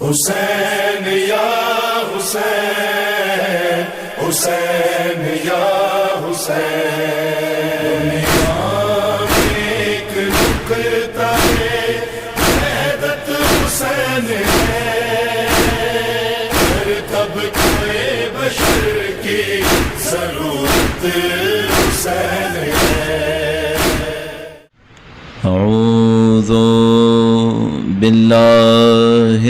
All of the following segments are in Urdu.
حسین یا حسین، حسین یا حسین، دنیا میں ایک نکتا ہے وحدت حسین ہے، ہر طبقے بشر کی ضرورت حسین ہے۔ اعوذ باللہ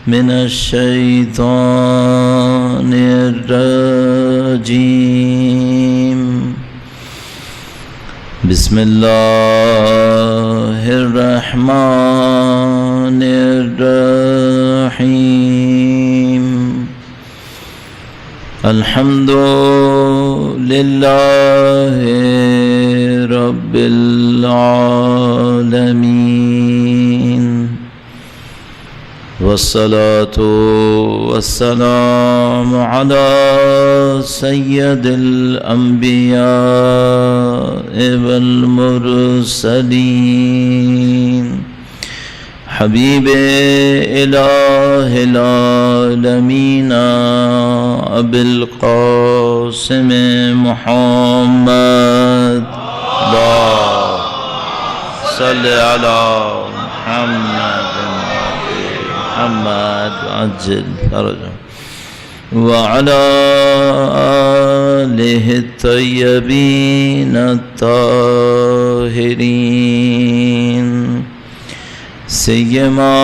من الشیطان الرجیم، بسم اللہ الرحمن الرحیم، الحمد للہ رب العالمین، والصلاة والسلام على سید الانبیاء والمرسلین، حبیب الہ العالمین ابی القاسم محمد، صلی علی محمد عجل فرجہ، وعلى آلہ الطیبین الطاہرین، سیما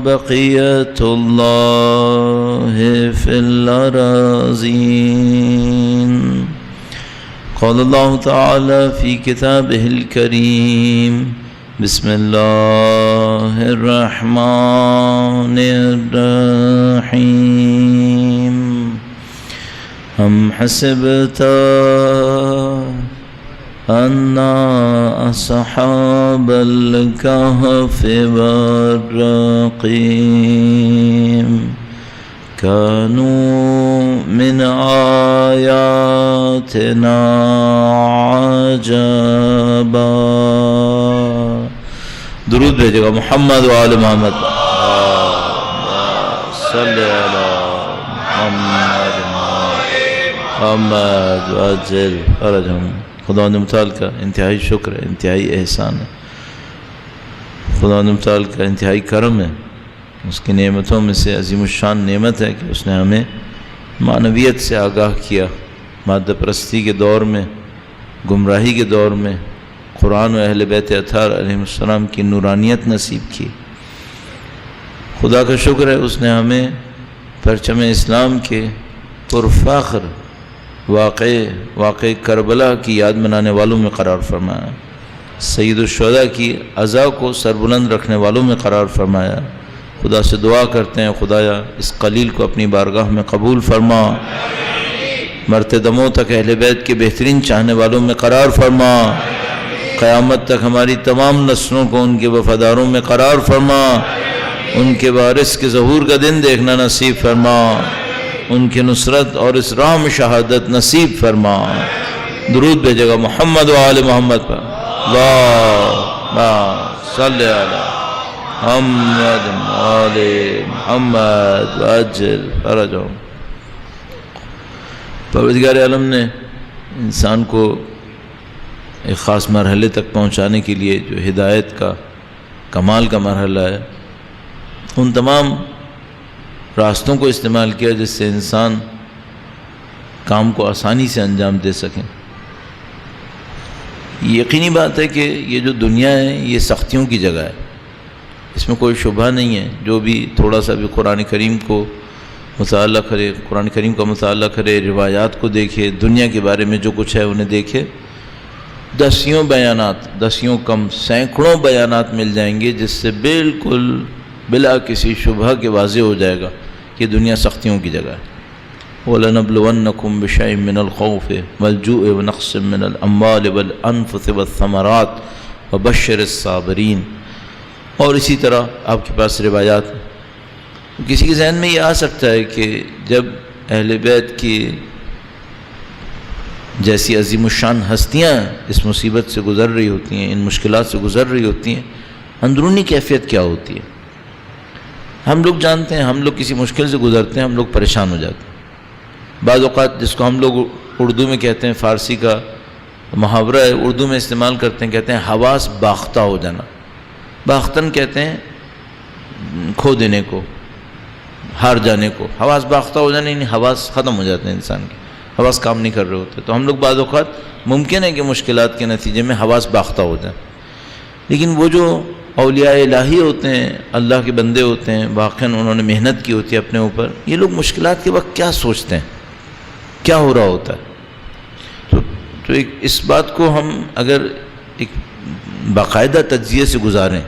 بقیت اللہ فی الارضین۔ قال اللہ تعالی فی کتابہ الکریم، بسم اللہ الرحمن الرحیم، ام حسبت ان اصحاب الکہف والرقیم كانوا من آياتنا عجبا۔ درود بھیجے گا محمد وآل محمد، صلی علی محمد محمد وعجل فرجہم۔ خدا متعال کا انتہائی شکر ہے، انتہائی احسان ہے، خدا متعال کا انتہائی کرم ہے، اس کی نعمتوں میں سے عظیم الشان نعمت ہے کہ اس نے ہمیں معنویت سے آگاہ کیا، مادہ پرستی کے دور میں، گمراہی کے دور میں قرآن و اہل بیت اطہار علیہ السلام کی نورانیت نصیب کی۔ خدا کا شکر ہے اس نے ہمیں پرچم اسلام کے پرفخر واقع کربلا کی یاد منانے والوں میں قرار فرمایا، سید الشہداء کی عزا کو سربلند رکھنے والوں میں قرار فرمایا۔ خدا سے دعا کرتے ہیں خدایا اس قلیل کو اپنی بارگاہ میں قبول فرما، مرتے دموں تک اہل بیت کے بہترین چاہنے والوں میں قرار فرما، قیامت تک ہماری تمام نسلوں کو ان کے وفاداروں میں قرار فرما، ان کے وارث کے ظہور کا دن دیکھنا نصیب فرما، ان کی نصرت اور اس راہ میں شہادت نصیب فرما۔ درود بھیجے گا محمد و آل محمد پر، اللہم صلی علی محمد آل محمد وعجل فرجہم۔ پروردگار عالم نے انسان کو ایک خاص مرحلے تک پہنچانے کے لیے جو ہدایت کا کمال کا مرحلہ ہے، ان تمام راستوں کو استعمال کیا جس سے انسان کام کو آسانی سے انجام دے سکیں۔ یقینی بات ہے کہ یہ جو دنیا ہے یہ سختیوں کی جگہ ہے، اس میں کوئی شبہ نہیں ہے۔ جو بھی تھوڑا سا بھی قرآن کریم کو مطالعہ کرے، قرآن کریم کا مطالعہ کرے، روایات کو دیکھے، دنیا کے بارے میں جو کچھ ہے انہیں دیکھے، دسیوں بیانات، دسیوں کم سینکڑوں بیانات مل جائیں گے جس سے بالکل بلا کسی شبہ کے واضح ہو جائے گا کہ دنیا سختیوں کی جگہ ہے۔ وَلَنَبْلُوَنَّكُمْ بِشَيْءٍ مِّنَ الْخَوْفِ وَالْجُوعِ وَنَقْصٍ مِّنَ الْأَمْوَالِ وَالْأَنفُسِ وَالثَّمَرَاتِ وَبَشِّرِ الصَّابِرِينَ۔ اور اسی طرح آپ کے پاس روایات ہیں، کسی کے ذہن میں یہ آ سکتا ہے کہ جب اہل بیت کی جیسی عظیم الشان ہستیاں اس مصیبت سے گزر رہی ہوتی ہیں، ان مشکلات سے گزر رہی ہوتی ہیں، اندرونی کیفیت کیا ہوتی ہے؟ ہم لوگ جانتے ہیں، ہم لوگ کسی مشکل سے گزرتے ہیں، ہم لوگ پریشان ہو جاتے ہیں۔ بعض اوقات جس کو ہم لوگ اردو میں کہتے ہیں، فارسی کا محاورہ ہے، اردو میں استعمال کرتے ہیں، کہتے ہیں حواس باختہ ہو جانا۔ باختن کہتے ہیں کھو دینے کو، ہار جانے کو۔ حواس باختہ ہو جانے یعنی حواس ختم ہو جاتے ہیں، انسان کے حواس کام نہیں کر رہے ہوتے۔ تو ہم لوگ بعض اوقات ممکن ہے کہ مشکلات کے نتیجے میں حواس باختہ ہو جائیں، لیکن وہ جو اولیاء الہی ہوتے ہیں، اللہ کے بندے ہوتے ہیں، واقعاً انہوں نے محنت کی ہوتی ہے اپنے اوپر، یہ لوگ مشکلات کے وقت کیا سوچتے ہیں، کیا ہو رہا ہوتا ہے۔ تو اس بات کو ہم اگر ایک باقاعدہ تجزیے سے گزاریں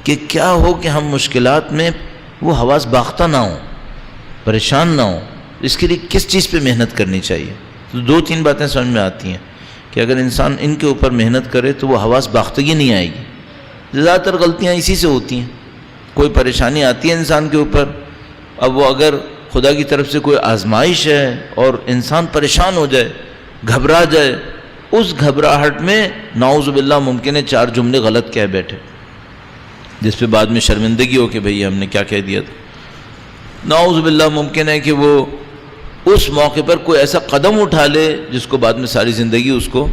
کہ کیا ہو کہ ہم مشکلات میں وہ حواس باختہ نہ ہوں، پریشان نہ ہوں، اس کے لیے کس چیز پہ محنت کرنی چاہیے۔ تو 2-3 باتیں سمجھ میں آتی ہیں کہ اگر انسان ان کے اوپر محنت کرے تو وہ حواس باختگی نہیں آئے گی۔ زیادہ تر غلطیاں اسی سے ہوتی ہیں، کوئی پریشانی آتی ہے انسان کے اوپر، اب وہ اگر خدا کی طرف سے کوئی آزمائش ہے اور انسان پریشان ہو جائے، گھبرا جائے، اس گھبراہٹ میں نعوذ باللہ ممکن ہے 4 جملے غلط کہہ بیٹھے، جس پہ بعد میں شرمندگی ہو کہ بھئی ہم نے کیا کہہ دیا تھا۔ نعوذ باللہ ممکن ہے کہ وہ اس موقع پر کوئی ایسا قدم اٹھا لے جس کو بعد میں ساری زندگی اس کو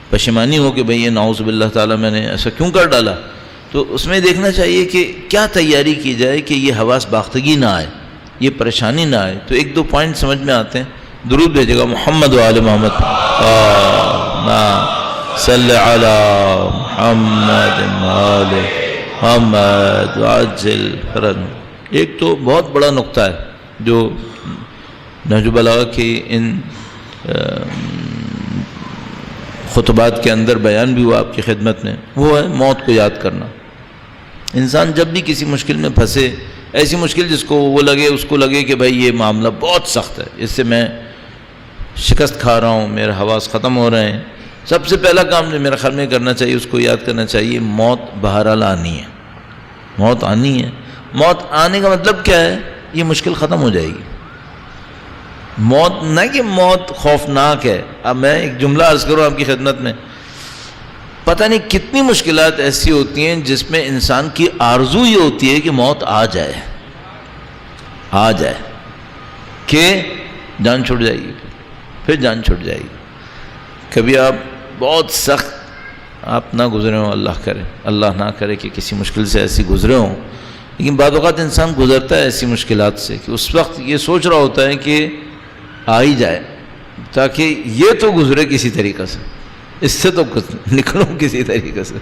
پشیمانی ہو کہ بھئی یہ نعوذ باللہ تعالیٰ میں نے ایسا کیوں کر ڈالا۔ تو اس میں دیکھنا چاہیے کہ کیا تیاری کی جائے کہ یہ حواس باختگی نہ آئے، یہ پریشانی نہ آئے۔ تو 1-2 پوائنٹ سمجھ میں آتے ہیں۔ درود بھیجے گا محمد و آل محمد، صلی علی محمد آل محمد وعجل فرج۔ ایک تو بہت بڑا نقطہ ہے جو نہج البلاغہ کی ان خطبات کے اندر بیان بھی ہوا آپ کی خدمت میں، وہ ہے موت کو یاد کرنا۔ انسان جب بھی کسی مشکل میں پھنسے، ایسی مشکل جس کو وہ لگے، اس کو لگے کہ بھائی یہ معاملہ بہت سخت ہے، اس سے میں شکست کھا رہا ہوں، میرے حواس ختم ہو رہے ہیں، سب سے پہلا کام جو میرا خیال میں کرنا چاہیے، اس کو یاد کرنا چاہیے موت بہرحال آنی ہے، موت آنی ہے۔ موت آنے کا مطلب کیا ہے؟ یہ مشکل ختم ہو جائے گی۔ موت نہ کہ موت خوفناک ہے۔ اب میں ایک جملہ عرض کروں آپ کی خدمت میں، پتہ نہیں کتنی مشکلات ایسی ہوتی ہیں جس میں انسان کی آرزو یہ ہوتی ہے کہ موت آ جائے، آ جائے، کہ جان چھوٹ جائے گی، پھر جان چھوٹ جائے گی۔ کبھی آپ بہت سخت آپ نہ گزرے ہوں، اللہ کرے، اللہ نہ کرے کہ کسی مشکل سے ایسی گزرے ہوں، لیکن بعض اوقات انسان گزرتا ہے ایسی مشکلات سے کہ اس وقت یہ سوچ رہا ہوتا ہے کہ آ ہی جائے تاکہ یہ تو گزرے کسی طریقے سے، اس سے تو نکلوں کسی طریقے سے۔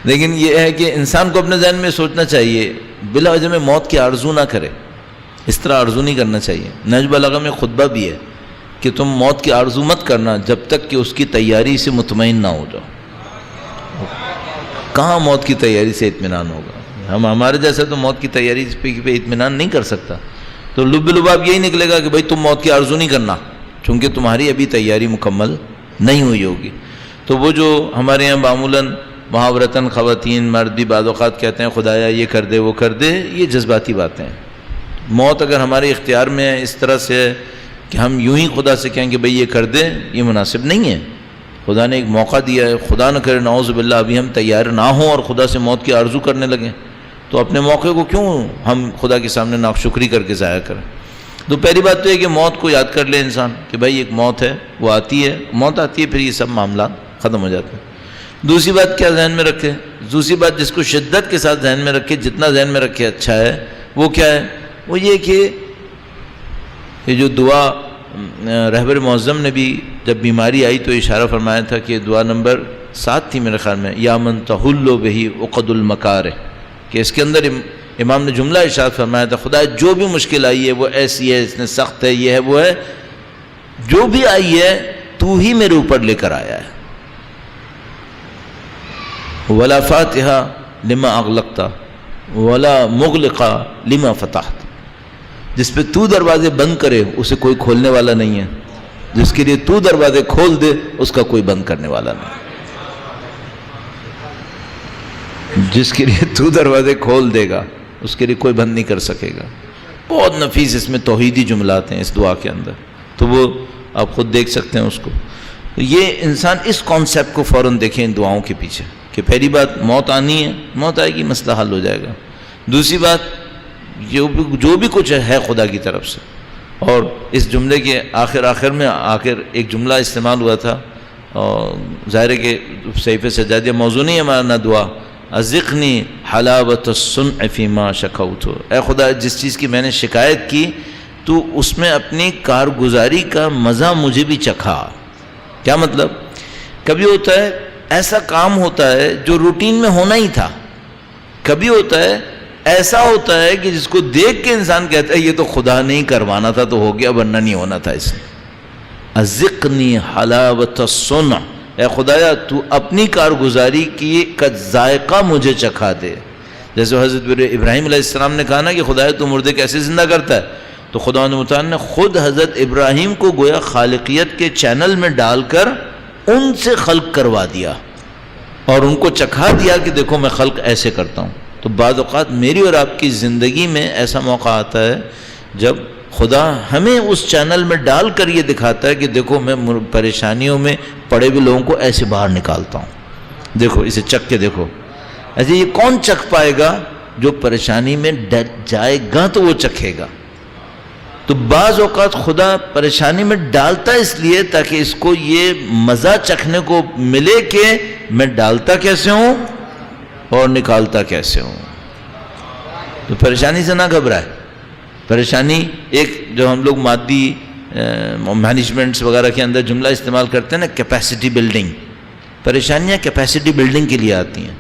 لیکن یہ ہے کہ انسان کو اپنے ذہن میں سوچنا چاہیے، بلا وجہ میں موت کی آرزو نہ کرے، اس طرح آرزو نہیں کرنا چاہیے۔ نہج البلاغہ میں خطبہ بھی ہے کہ تم موت کی آرزو مت کرنا جب تک کہ اس کی تیاری سے مطمئن نہ ہو جاؤ۔ کہاں موت کی تیاری سے اطمینان ہوگا؟ ہمارے جیسے تو موت کی تیاری پہ اطمینان نہیں کر سکتا۔ تو لب لباب یہی نکلے گا کہ بھائی تم موت کی آرزو نہیں کرنا، چونکہ تمہاری ابھی تیاری مکمل نہیں ہوئی ہوگی۔ تو وہ جو ہمارے یہاں معمولاً محاورتاً خواتین مرد بھی بعض اوقات کہتے ہیں خدایا یہ کر دے وہ کر دے، یہ جذباتی باتیں ہیں۔ موت اگر ہمارے اختیار میں ہے، اس طرح سے ہے کہ ہم یوں ہی خدا سے کہیں کہ بھئی یہ کر دے، یہ مناسب نہیں ہے۔ خدا نے ایک موقع دیا ہے، خدا نہ کرے نعوذ باللہ ابھی ہم تیار نہ ہوں اور خدا سے موت کی آرزو کرنے لگیں، تو اپنے موقع کو کیوں ہم خدا کے سامنے ناشکری کر کے ضائع کریں۔ تو پہلی بات تو ہے کہ موت کو یاد کر لے انسان کہ بھائی ایک موت ہے، وہ آتی ہے، موت آتی ہے، پھر یہ سب معاملات ختم ہو جاتے ہیں۔ دوسری بات کیا ذہن میں رکھے؟ دوسری بات جس کو شدت کے ساتھ ذہن میں رکھے، جتنا ذہن میں رکھے اچھا ہے، وہ کیا ہے؟ وہ یہ کہ یہ جو دعا رہبر معظم نے بھی جب بیماری آئی تو اشارہ فرمایا تھا کہ دعا نمبر 7 تھی میرے خیال میں، یا من تحل بہ عقد المکارہ، کہ اس کے اندر امام نے جملہ ارشاد فرمایا تھا، خدا جو بھی مشکل آئی ہے وہ ایسی ہے، اس نے سخت ہے، یہ ہے وہ ہے، جو بھی آئی ہے تو ہی میرے اوپر لے کر آیا ہے۔ ولا فاتحہ لما اغلقتا ولا مغلقہ لما فتحت، جس پہ تو دروازے بند کرے اسے کوئی کھولنے والا نہیں ہے، جس کے لیے تو دروازے کھول دے اس کا کوئی بند کرنے والا نہیں، جس کے لیے تو دروازے کھول دے گا اس کے لیے کوئی بند نہیں کر سکے گا۔ بہت نفیس اس میں توحیدی جملات ہیں اس دعا کے اندر، تو وہ آپ خود دیکھ سکتے ہیں اس کو۔ یہ انسان اس کانسیپٹ کو فوراً دیکھیں ان دعاؤں کے پیچھے کہ پہلی بات موت آنی ہے، موت آئے گی مسئلہ حل ہو جائے گا۔ دوسری بات جو بھی کچھ ہے خدا کی طرف سے. اور اس جملے کے آخر میں ایک جملہ استعمال ہوا تھا، اور ظاہر ہے کہ صحیفہ سجادیہ موضوع نہیں ہے ہمارا دعا، ازقنی حلاوت الصنع فیما شکوت. اے خدا جس چیز کی میں نے شکایت کی تو اس میں اپنی کارگزاری کا مزہ مجھے بھی چکھا. کیا مطلب؟ کبھی ہوتا ہے ایسا کام ہوتا ہے جو روٹین میں ہونا ہی تھا، کبھی ہوتا ہے ایسا ہوتا ہے کہ جس کو دیکھ کے انسان کہتا ہے یہ تو خدا نہیں کروانا تھا تو ہو گیا، ورنہ نہیں ہونا تھا. اس نے ازقنی حلاوت الصنع، اے خدایا تو اپنی کارگزاری کی کا ذائقہ مجھے چکھا دے. جیسے حضرت ابراہیم علیہ السلام نے کہا نا کہ خدایا تو مردے کیسے زندہ کرتا ہے، تو خدا متعال نے خود حضرت ابراہیم کو گویا خالقیت کے چینل میں ڈال کر ان سے خلق کروا دیا اور ان کو چکھا دیا کہ دیکھو میں خلق ایسے کرتا ہوں. تو بعض اوقات میری اور آپ کی زندگی میں ایسا موقع آتا ہے جب خدا ہمیں اس چینل میں ڈال کر یہ دکھاتا ہے کہ دیکھو میں پریشانیوں میں پڑے ہوئے لوگوں کو ایسے باہر نکالتا ہوں، دیکھو اسے چکھ کے دیکھو. ایسے یہ کون چکھ پائے گا؟ جو پریشانی میں جائے گا تو وہ چکھے گا. تو بعض اوقات خدا پریشانی میں ڈالتا اس لیے تاکہ اس کو یہ مزہ چکھنے کو ملے کہ میں ڈالتا کیسے ہوں اور نکالتا کیسے ہوں. تو پریشانی سے نہ گھبرائے. پریشانی ایک جو ہم لوگ مادی مینجمنٹس وغیرہ کے اندر جملہ استعمال کرتے ہیں نا، کیپیسٹی بلڈنگ. پریشانیاں کیپیسٹی بلڈنگ کے لیے آتی ہیں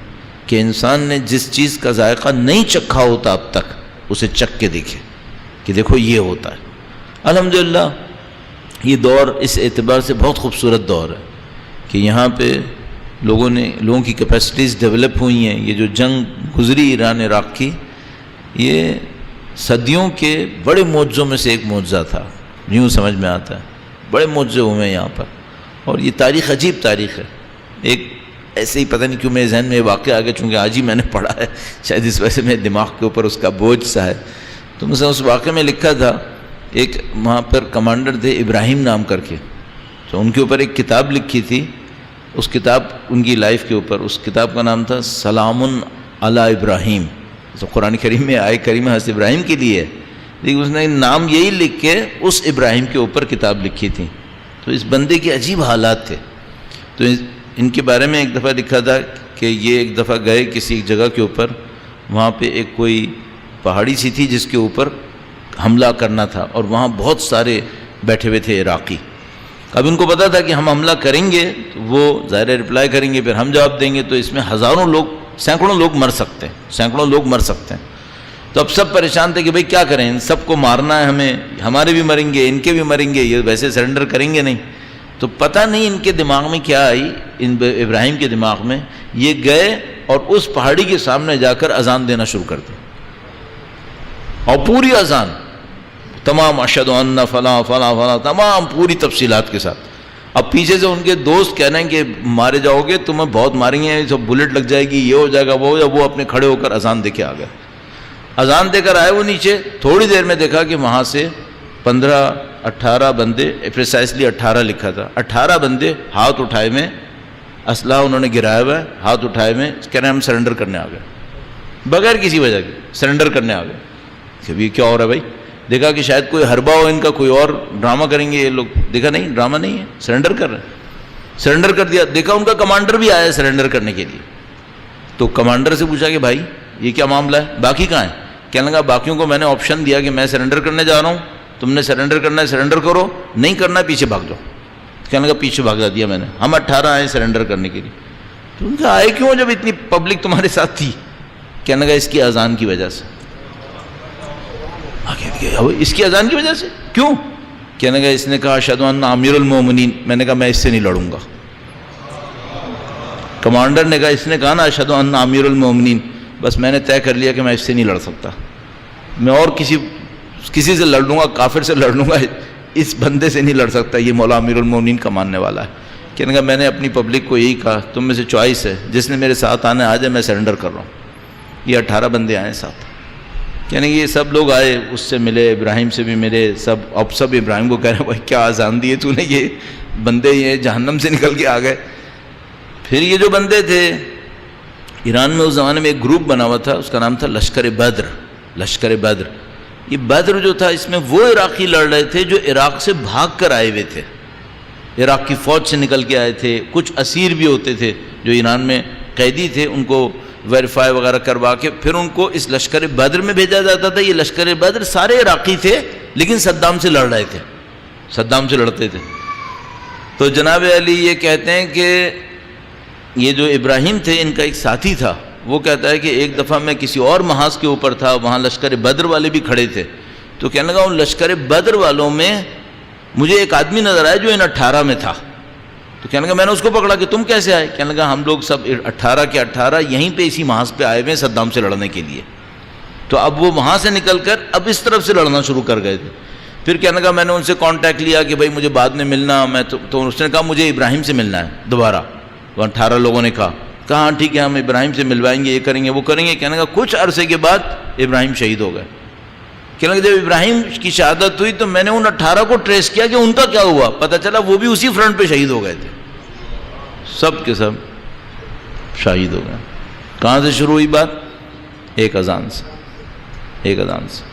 کہ انسان نے جس چیز کا ذائقہ نہیں چکھا ہوتا اب تک اسے چکھ کے دیکھے کہ دیکھو یہ ہوتا ہے. الحمدللہ یہ دور اس اعتبار سے بہت خوبصورت دور ہے کہ یہاں پہ لوگوں کی کیپیسٹیز ڈیولپ ہوئی ہیں. یہ جو جنگ گزری ایران عراق کی، یہ صدیوں کے بڑے معجزوں میں سے ایک معجزہ تھا، یوں سمجھ میں آتا ہے. بڑے معجزے ہوئے ہیں یہاں پر، اور یہ تاریخ عجیب تاریخ ہے. ایک ایسے ہی پتہ نہیں کیوں میرے ذہن میں یہ واقعہ آ گیا، چونکہ آج ہی میں نے پڑھا ہے، شاید اس وجہ سے میرے دماغ کے اوپر اس کا بوجھ سا ہے. تو مثلا اس واقعے میں لکھا تھا، ایک وہاں پر کمانڈر تھے ابراہیم نام کر کے، تو ان کے اوپر ایک کتاب لکھی تھی. اس کتاب ان کی لائف کے اوپر، اس کتاب کا نام تھا سلام علی ابراہیم. تو قرآن کریم میں آئے کریمہ حضرت ابراہیم کے لیے، لیکن اس نے نام یہی لکھ کے اس ابراہیم کے اوپر کتاب لکھی تھی. تو اس بندے کے عجیب حالات تھے. تو ان کے بارے میں ایک دفعہ لکھا تھا کہ یہ ایک دفعہ گئے کسی ایک جگہ کے اوپر، وہاں پہ ایک کوئی پہاڑی سی تھی جس کے اوپر حملہ کرنا تھا، اور وہاں بہت سارے بیٹھے ہوئے تھے عراقی. اب ان کو پتا تھا کہ ہم حملہ کریں گے تو وہ ظاہر رپلائی کریں گے، پھر ہم جواب دیں گے، تو اس میں سینکڑوں لوگ مر سکتے ہیں. تو اب سب پریشان تھے کہ بھئی کیا کریں، ان سب کو مارنا ہے ہمیں، ہمارے بھی مریں گے، ان کے بھی مریں گے، یہ ویسے سرنڈر کریں گے نہیں. تو پتہ نہیں ان کے دماغ میں کیا آئی، ان ابراہیم کے دماغ میں، یہ گئے اور اس پہاڑی کے سامنے جا کر اذان دینا شروع کر دی، اور پوری اذان تمام اشہد ان فلاں فلاں فلاں تمام پوری تفصیلات کے ساتھ. اب پیچھے سے ان کے دوست کہہ رہے ہیں کہ مارے جاؤ گے، تمہیں بہت ماریں گے، سب بلٹ لگ جائے گی، یہ ہو جائے گا، وہ اپنے کھڑے ہو کر اذان دے کے آ گئے. اذان دے کر آئے وہ نیچے، تھوڑی دیر میں دیکھا کہ وہاں سے 15-18 بندے، پریسائسلی 18 لکھا تھا، 18 بندے ہاتھ اٹھائے میں، اسلحہ انہوں نے گرایا ہوا ہے، ہاتھ اٹھائے میں کہہ رہے ہیں ہم سرنڈر کرنے آ گئے، بغیر کسی وجہ کے سرنڈر کرنے آ گئے. کہ یہ کیا ہو رہا ہے بھائی؟ دیکھا کہ شاید کوئی حربہ ہو ان کا، کوئی اور ڈرامہ کریں گے یہ لوگ. دیکھا نہیں ڈرامہ نہیں ہے، سرنڈر کر رہے ہیں. سرنڈر کر دیا. دیکھا ان کا کمانڈر بھی آیا ہے سرنڈر کرنے کے لیے. تو کمانڈر سے پوچھا کہ بھائی یہ کیا معاملہ ہے، باقی کہاں ہیں؟ کہنے لگا باقیوں کو میں نے آپشن دیا کہ میں سرنڈر کرنے جا رہا ہوں، تم نے سرنڈر کرنا ہے سرنڈر کرو، نہیں کرنا ہے پیچھے بھاگ جاؤ. کہنے لگا پیچھے بھاگ دیا میں نے، ہم 18 آئے سرنڈر کرنے کے لیے. تو ان کا آئے کیوں جب اتنی پبلک تمہارے ساتھ تھی؟ کہنے لگا اس کی اذان کی وجہ سے. اس کی اذان کی وجہ سے کیوں؟ کہنے لگا اس نے کہا اشہد ان امیر المومنین. میں نے کہا میں اس سے نہیں لڑوں گا. کمانڈر نے کہا اس نے کہا نا اشہد ان امیر المومنین، بس میں نے طے کر لیا کہ میں اس سے نہیں لڑ سکتا، میں اور کسی سے لڑ لوں گا، کافر سے لڑ لوں گا، اس بندے سے نہیں لڑ سکتا، یہ مولا امیر المومنین کا ماننے والا ہے. کہنے لگا میں نے اپنی پبلک کو یہی کہا تم میں سے چوائس ہے، جس نے میرے ساتھ آنا ہے آ جائے، میں سرنڈر کر رہا ہوں. یہ 18 بندے آئے ساتھ. یعنی یہ سب لوگ آئے، اس سے ملے، ابراہیم سے بھی ملے، اب سب ابراہیم کو کہہ رہے ہیں بھائی کیا اذان دی ہے تو نے، یہ بندے یہ جہنم سے نکل کے آ گئے. پھر یہ جو بندے تھے، ایران میں اس زمانے میں ایک گروپ بنا ہوا تھا، اس کا نام تھا لشکر بدر. لشکر بدر. یہ بدر جو تھا اس میں وہ عراقی لڑ رہے تھے جو عراق سے بھاگ کر آئے ہوئے تھے, عراق کی فوج سے نکل کے آئے تھے. کچھ اسیر بھی ہوتے تھے جو ایران میں قیدی تھے, ان کو ویریفائی وغیرہ کروا کے پھر ان کو اس لشکر بدر میں بھیجا جاتا تھا. یہ لشکر بدر سارے عراقی تھے لیکن صدام سے لڑ رہے تھے, صدام سے لڑتے تھے. تو جناب علی یہ کہتے ہیں کہ یہ جو ابراہیم تھے ان کا ایک ساتھی تھا, وہ کہتا ہے کہ ایک دفعہ میں کسی اور محاذ کے اوپر تھا, وہاں لشکر بدر والے بھی کھڑے تھے, تو کہنے لگا ان لشکر بدر والوں میں مجھے ایک آدمی نظر آیا جو ان 18 میں تھا. تو کہنے لگا میں نے اس کو پکڑا کہ تم کیسے آئے؟ کہنے لگا ہم لوگ سب 18 کے 18 یہیں پہ اسی محاذ پہ آئے ہوئے ہیں صدام سے لڑنے کے لیے. تو اب وہ وہاں سے نکل کر اب اس طرف سے لڑنا شروع کر گئے تھے. پھر کہنے لگا میں نے ان سے کانٹیکٹ لیا کہ بھائی مجھے بعد میں ملنا, میں تو اس نے کہا مجھے ابراہیم سے ملنا ہے دوبارہ. وہ 18 لوگوں نے کہا ہاں ٹھیک ہے ہم ابراہیم سے ملوائیں گے, یہ کریں گے وہ کریں گے. کہنے لگا کچھ عرصے کے بعد ابراہیم شہید ہو گئے. کہنے لگا جب ابراہیم کی شہادت ہوئی تو میں نے ان 18 کو ٹریس کیا کہ ان کا کیا ہوا, پتہ چلا وہ بھی اسی فرنٹ پہ شہید ہو گئے تھے, سب کے سب شہید ہو گئے. کہاں سے شروع ہوئی بات؟ ایک اذان سے, ایک اذان سے.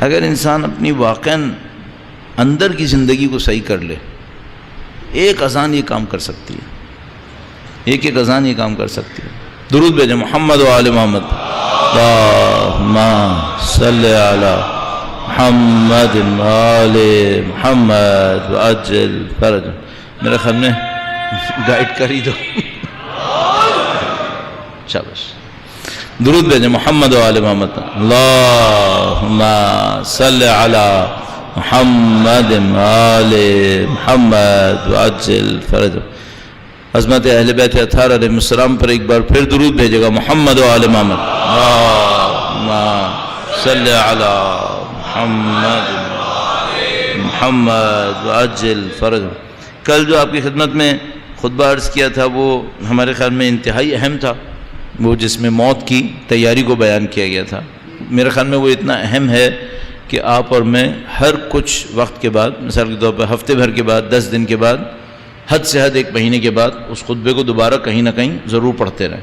اگر انسان اپنی واقعاً اندر کی زندگی کو صحیح کر لے, ایک اذان یہ کام کر سکتی ہے, ایک ایک اذان یہ کام کر سکتی ہے. درود بھیجیں محمد و آل محمد. اللہم صلی علی محمد و آل محمد وعجل فرج. میرے خیال میں گائیڈ کر ہی دو. شاباش. درود بھیجیں محمد و آل محمد. اللہم صلی علی محمد و آل محمد وعجل فرج. عظمت اہل بیت اطہار علیہ السلام پر ایک بار پھر درود بھیجے گا محمد و آل محمد. اللہم صلی علی محمد وعجل فرج. کل جو آپ کی خدمت میں خطبہ عرض کیا تھا وہ ہمارے خیال میں انتہائی اہم تھا, وہ جس میں موت کی تیاری کو بیان کیا گیا تھا. میرے خیال میں وہ اتنا اہم ہے کہ آپ اور میں ہر کچھ وقت کے بعد, مثال کے طور پر ہفتے بھر کے بعد, 10 دن کے بعد, حد سے حد 1 مہینے کے بعد اس خطبے کو دوبارہ کہیں نہ کہیں ضرور پڑھتے رہیں,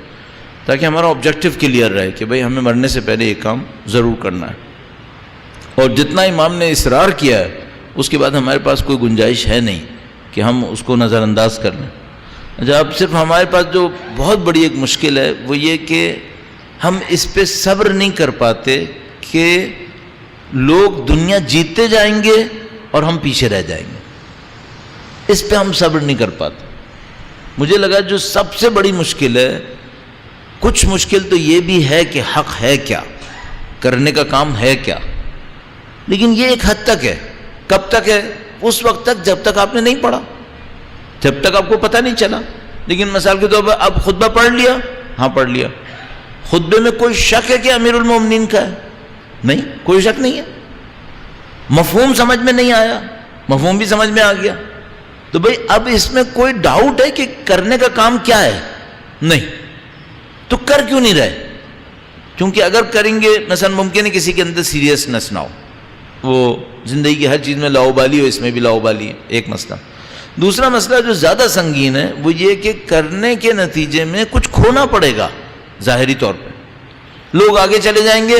تاکہ ہمارا آبجیکٹیو کلیئر رہے کہ بھئی ہمیں مرنے سے پہلے یہ کام ضرور کرنا ہے. اور جتنا امام نے اصرار کیا ہے اس کے بعد ہمارے پاس کوئی گنجائش ہے نہیں کہ ہم اس کو نظر انداز کر لیں. اچھا, اب صرف ہمارے پاس جو بہت بڑی ایک مشکل ہے وہ یہ کہ ہم اس پہ صبر نہیں کر پاتے کہ لوگ دنیا جیتتے جائیں گے اور ہم پیچھے رہ جائیں گے. اس پہ ہم صبر نہیں کر پاتے. مجھے لگا جو سب سے بڑی مشکل ہے, کچھ مشکل تو یہ بھی ہے کہ حق ہے کیا, کرنے کا کام ہے کیا, لیکن یہ ایک حد تک ہے. کب تک ہے؟ اس وقت تک جب تک آپ نے نہیں پڑھا, جب تک آپ کو پتہ نہیں چلا. لیکن مثال کے طور پر اب خطبہ پڑھ لیا, ہاں پڑھ لیا, خطبے میں کوئی شک ہے کہ امیر المومنین کا ہے؟ نہیں, کوئی شک نہیں ہے. مفہوم سمجھ میں نہیں آیا, مفہوم بھی سمجھ میں آ گیا, تو بھئی اب اس میں کوئی ڈاؤٹ ہے کہ کرنے کا کام کیا ہے؟ نہیں. تو کر کیوں نہیں رہے؟ کیونکہ اگر کریں گے مثلا ممکن ہے کسی کے اندر سیریسنس نہ ہو, وہ زندگی کی ہر چیز میں لاؤبالی ہو, اس میں بھی لاؤبالی ہے, ایک مسئلہ. دوسرا مسئلہ جو زیادہ سنگین ہے وہ یہ کہ کرنے کے نتیجے میں کچھ کھونا پڑے گا. ظاہری طور پہ لوگ آگے چلے جائیں گے,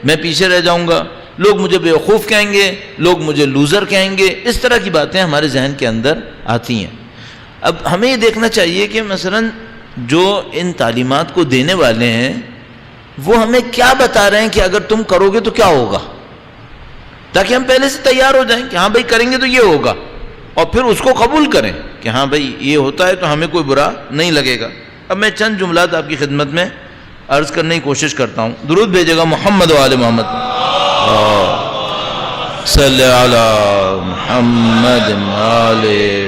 میں پیچھے رہ جاؤں گا, لوگ مجھے بیوقوف کہیں گے, لوگ مجھے لوزر کہیں گے, اس طرح کی باتیں ہمارے ذہن کے اندر آتی ہیں. اب ہمیں یہ دیکھنا چاہیے کہ مثلا جو ان تعلیمات کو دینے والے ہیں وہ ہمیں کیا بتا رہے ہیں کہ اگر تم کرو گے تو کیا ہوگا, تاکہ ہم پہلے سے تیار ہو جائیں کہ ہاں بھائی کریں گے تو یہ ہوگا, اور پھر اس کو قبول کریں کہ ہاں بھائی یہ ہوتا ہے تو ہمیں کوئی برا نہیں لگے گا. اب میں چند جملات آپ کی خدمت میں عرض کرنے کی کوشش کرتا ہوں. درود بھیجے گا محمد و آل محمد. صلی علی محمد و آل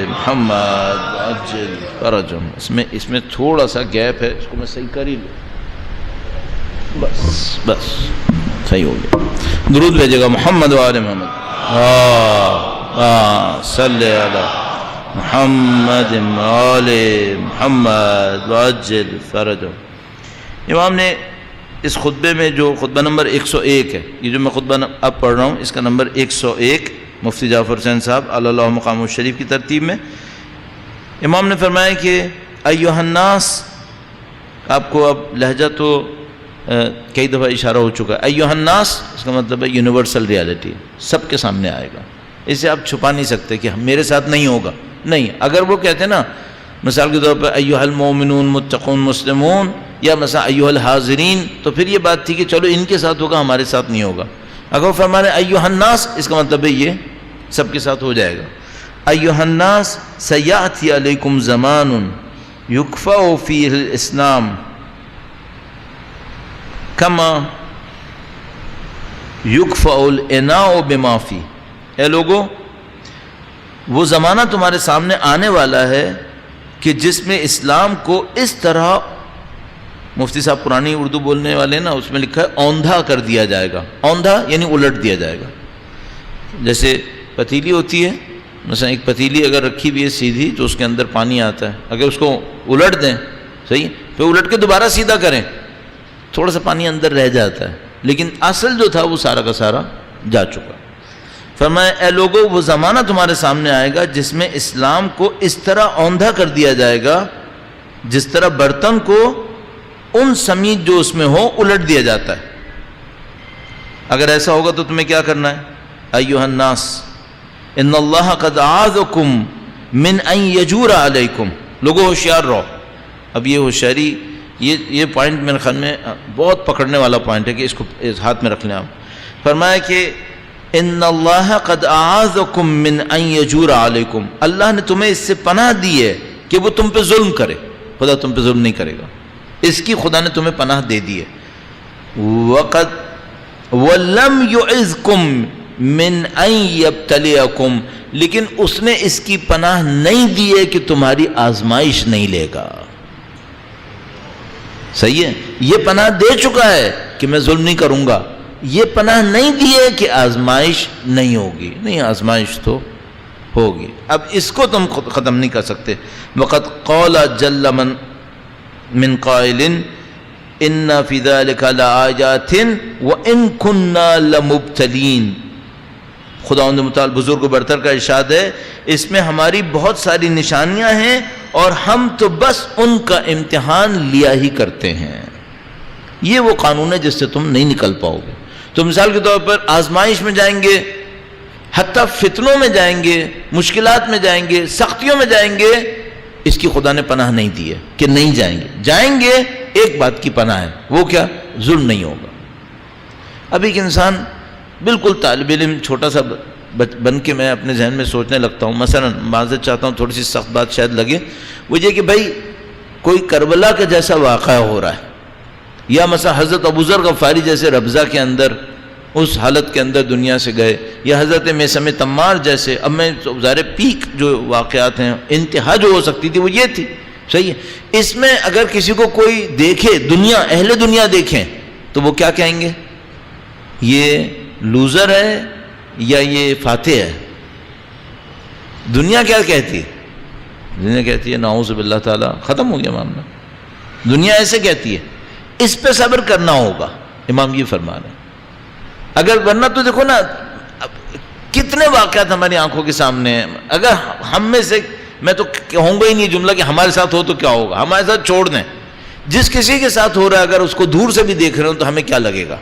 محمد عجل فرجهم. اس میں تھوڑا سا گیپ ہے, اس کو میں صحیح کر ہی لوں, بس صحیح ہو گیا. درود بھیجے گا محمد و آل محمد. صلی علی محمد و آل محمد وعجل فرجهم. امام نے اس خطبے میں جو خطبہ نمبر 101 ہے, یہ جو میں خطبہ اب پڑھ رہا ہوں اس کا نمبر 101, مفتی جعفر حسین صاحب علی اللہ مقام الشریف کی ترتیب میں, امام نے فرمایا کہ ایھا الناس, آپ کو اب لہجہ تو کئی دفعہ اشارہ ہو چکا ہے. ایھا الناس اس کا مطلب ہے یونیورسل ریالٹی، سب کے سامنے آئے گا. اسے آپ چھپا نہیں سکتے کہ میرے ساتھ نہیں ہوگا. نہیں، اگر وہ کہتے ہیں نا مثال کے طور پر ایھا المؤمنون متقون مسلمون یا مثلا ایھا الحاضرین، تو پھر یہ بات تھی کہ چلو ان کے ساتھ ہوگا، ہمارے ساتھ نہیں ہوگا. اگر وہ فرمانے ایھا الناس، اس کا مطلب ہے یہ سب کے ساتھ ہو جائے گا. ایھا الناس سیأتی علیکم زمان یکفأ فیہ الاسلام کما یکفأ الاناء بما فیہ. اے لوگو، وہ زمانہ تمہارے سامنے آنے والا ہے کہ جس میں اسلام کو اس طرح، مفتی صاحب پرانی اردو بولنے والے نا، اس میں لکھا ہے اوندھا کر دیا جائے گا. اوندھا یعنی الٹ دیا جائے گا. جیسے پتیلی ہوتی ہے، مثلا ایک پتیلی اگر رکھی بھی ہے سیدھی تو اس کے اندر پانی آتا ہے، اگر اس کو الٹ دیں، صحیح، پھر الٹ کے دوبارہ سیدھا کریں، تھوڑا سا پانی اندر رہ جاتا ہے، لیکن اصل جو تھا وہ سارا کا سارا جا چکا. فرمایا اے لوگو، وہ زمانہ تمہارے سامنے آئے گا جس میں اسلام کو اس طرح اوندھا کر دیا جائے گا جس طرح برتن کو ان سمیت جو اس میں ہو الٹ دیا جاتا ہے. اگر ایسا ہوگا تو تمہیں کیا کرنا ہے؟ ایھا الناس ان اللہ قد اعاذکم من ان یجور علیکم. لوگو ہوشیار رہو. اب یہ ہوشیاری، یہ پوائنٹ میرے خیال میں بہت پکڑنے والا پوائنٹ ہے کہ اس کو ہاتھ میں رکھ لیں آپ. فرمایا کہ ان اللہ قد اعاذکم من ان یجور علیکم، اللہ نے تمہیں اس سے پناہ دی ہے کہ وہ تم پہ ظلم کرے. خدا تم پہ ظلم نہیں کرے گا، اس کی خدا نے تمہیں پناہ دے دی ہے. وقد ولم یعذکم من ان یبتلیکم، لیکن اس نے اس کی پناہ نہیں دی ہے کہ تمہاری آزمائش نہیں لے گا. صحیح ہے، یہ پناہ دے چکا ہے کہ میں ظلم نہیں کروں گا، یہ پناہ نہیں دی ہے کہ آزمائش نہیں ہوگی. نہیں، آزمائش تو ہوگی. اب اس کو تم ختم نہیں کر سکتے. وقد قال جل من قائل ان فی ذلک لآیات وان کنا لمبتلین. خداوند متعال بزرگ و برتر کا ارشاد ہے، اس میں ہماری بہت ساری نشانیاں ہیں اور ہم تو بس ان کا امتحان لیا ہی کرتے ہیں. یہ وہ قانون ہے جس سے تم نہیں نکل پاؤ گے. تو مثال کے طور پر آزمائش میں جائیں گے، حتیٰ فتنوں میں جائیں گے، مشکلات میں جائیں گے، سختیوں میں جائیں گے، اس کی خدا نے پناہ نہیں دی ہے کہ نہیں جائیں گے. جائیں گے، ایک بات کی پناہ ہے، وہ کیا؟ ظلم نہیں ہوگا. اب ایک انسان بالکل طالب علم چھوٹا سا بن کے میں اپنے ذہن میں سوچنے لگتا ہوں، مثلا معذرت چاہتا ہوں، تھوڑی سی سخت بات شاید لگے، وہ یہ کہ بھائی کوئی کربلا کا جیسا واقعہ ہو رہا ہے، یا مثلا حضرت ابو ذر غفاری جیسے ربضہ کے اندر اس حالت کے اندر دنیا سے گئے، یا حضرت میثم تمار جیسے. اب میں ظاہر پیک جو واقعات ہیں، انتہا جو ہو سکتی تھی وہ یہ تھی. صحیح ہے، اس میں اگر کسی کو کوئی دیکھے، دنیا، اہل دنیا دیکھیں، تو وہ کیا کہیں گے؟ یہ لوزر ہے یا یہ فاتح ہے؟ دنیا کیا کہتی ہے؟ دنیا کہتی ہے نعوذ باللہ تعالیٰ ختم ہو گیا معاملہ. دنیا ایسے کہتی ہے. اس پہ صبر کرنا ہوگا، امام یہ فرما رہے ہیں. اگر ورنہ تو دیکھو نا، کتنے واقعات ہماری آنکھوں کے سامنے ہیں. اگر ہم میں سے، میں تو کہوں گا ہی نہیں جملہ کہ ہمارے ساتھ ہو تو کیا ہوگا، ہمارے ساتھ چھوڑ دیں. جس کسی کے ساتھ ہو رہا ہے اگر اس کو دور سے بھی دیکھ رہے ہوں تو ہمیں کیا لگے گا؟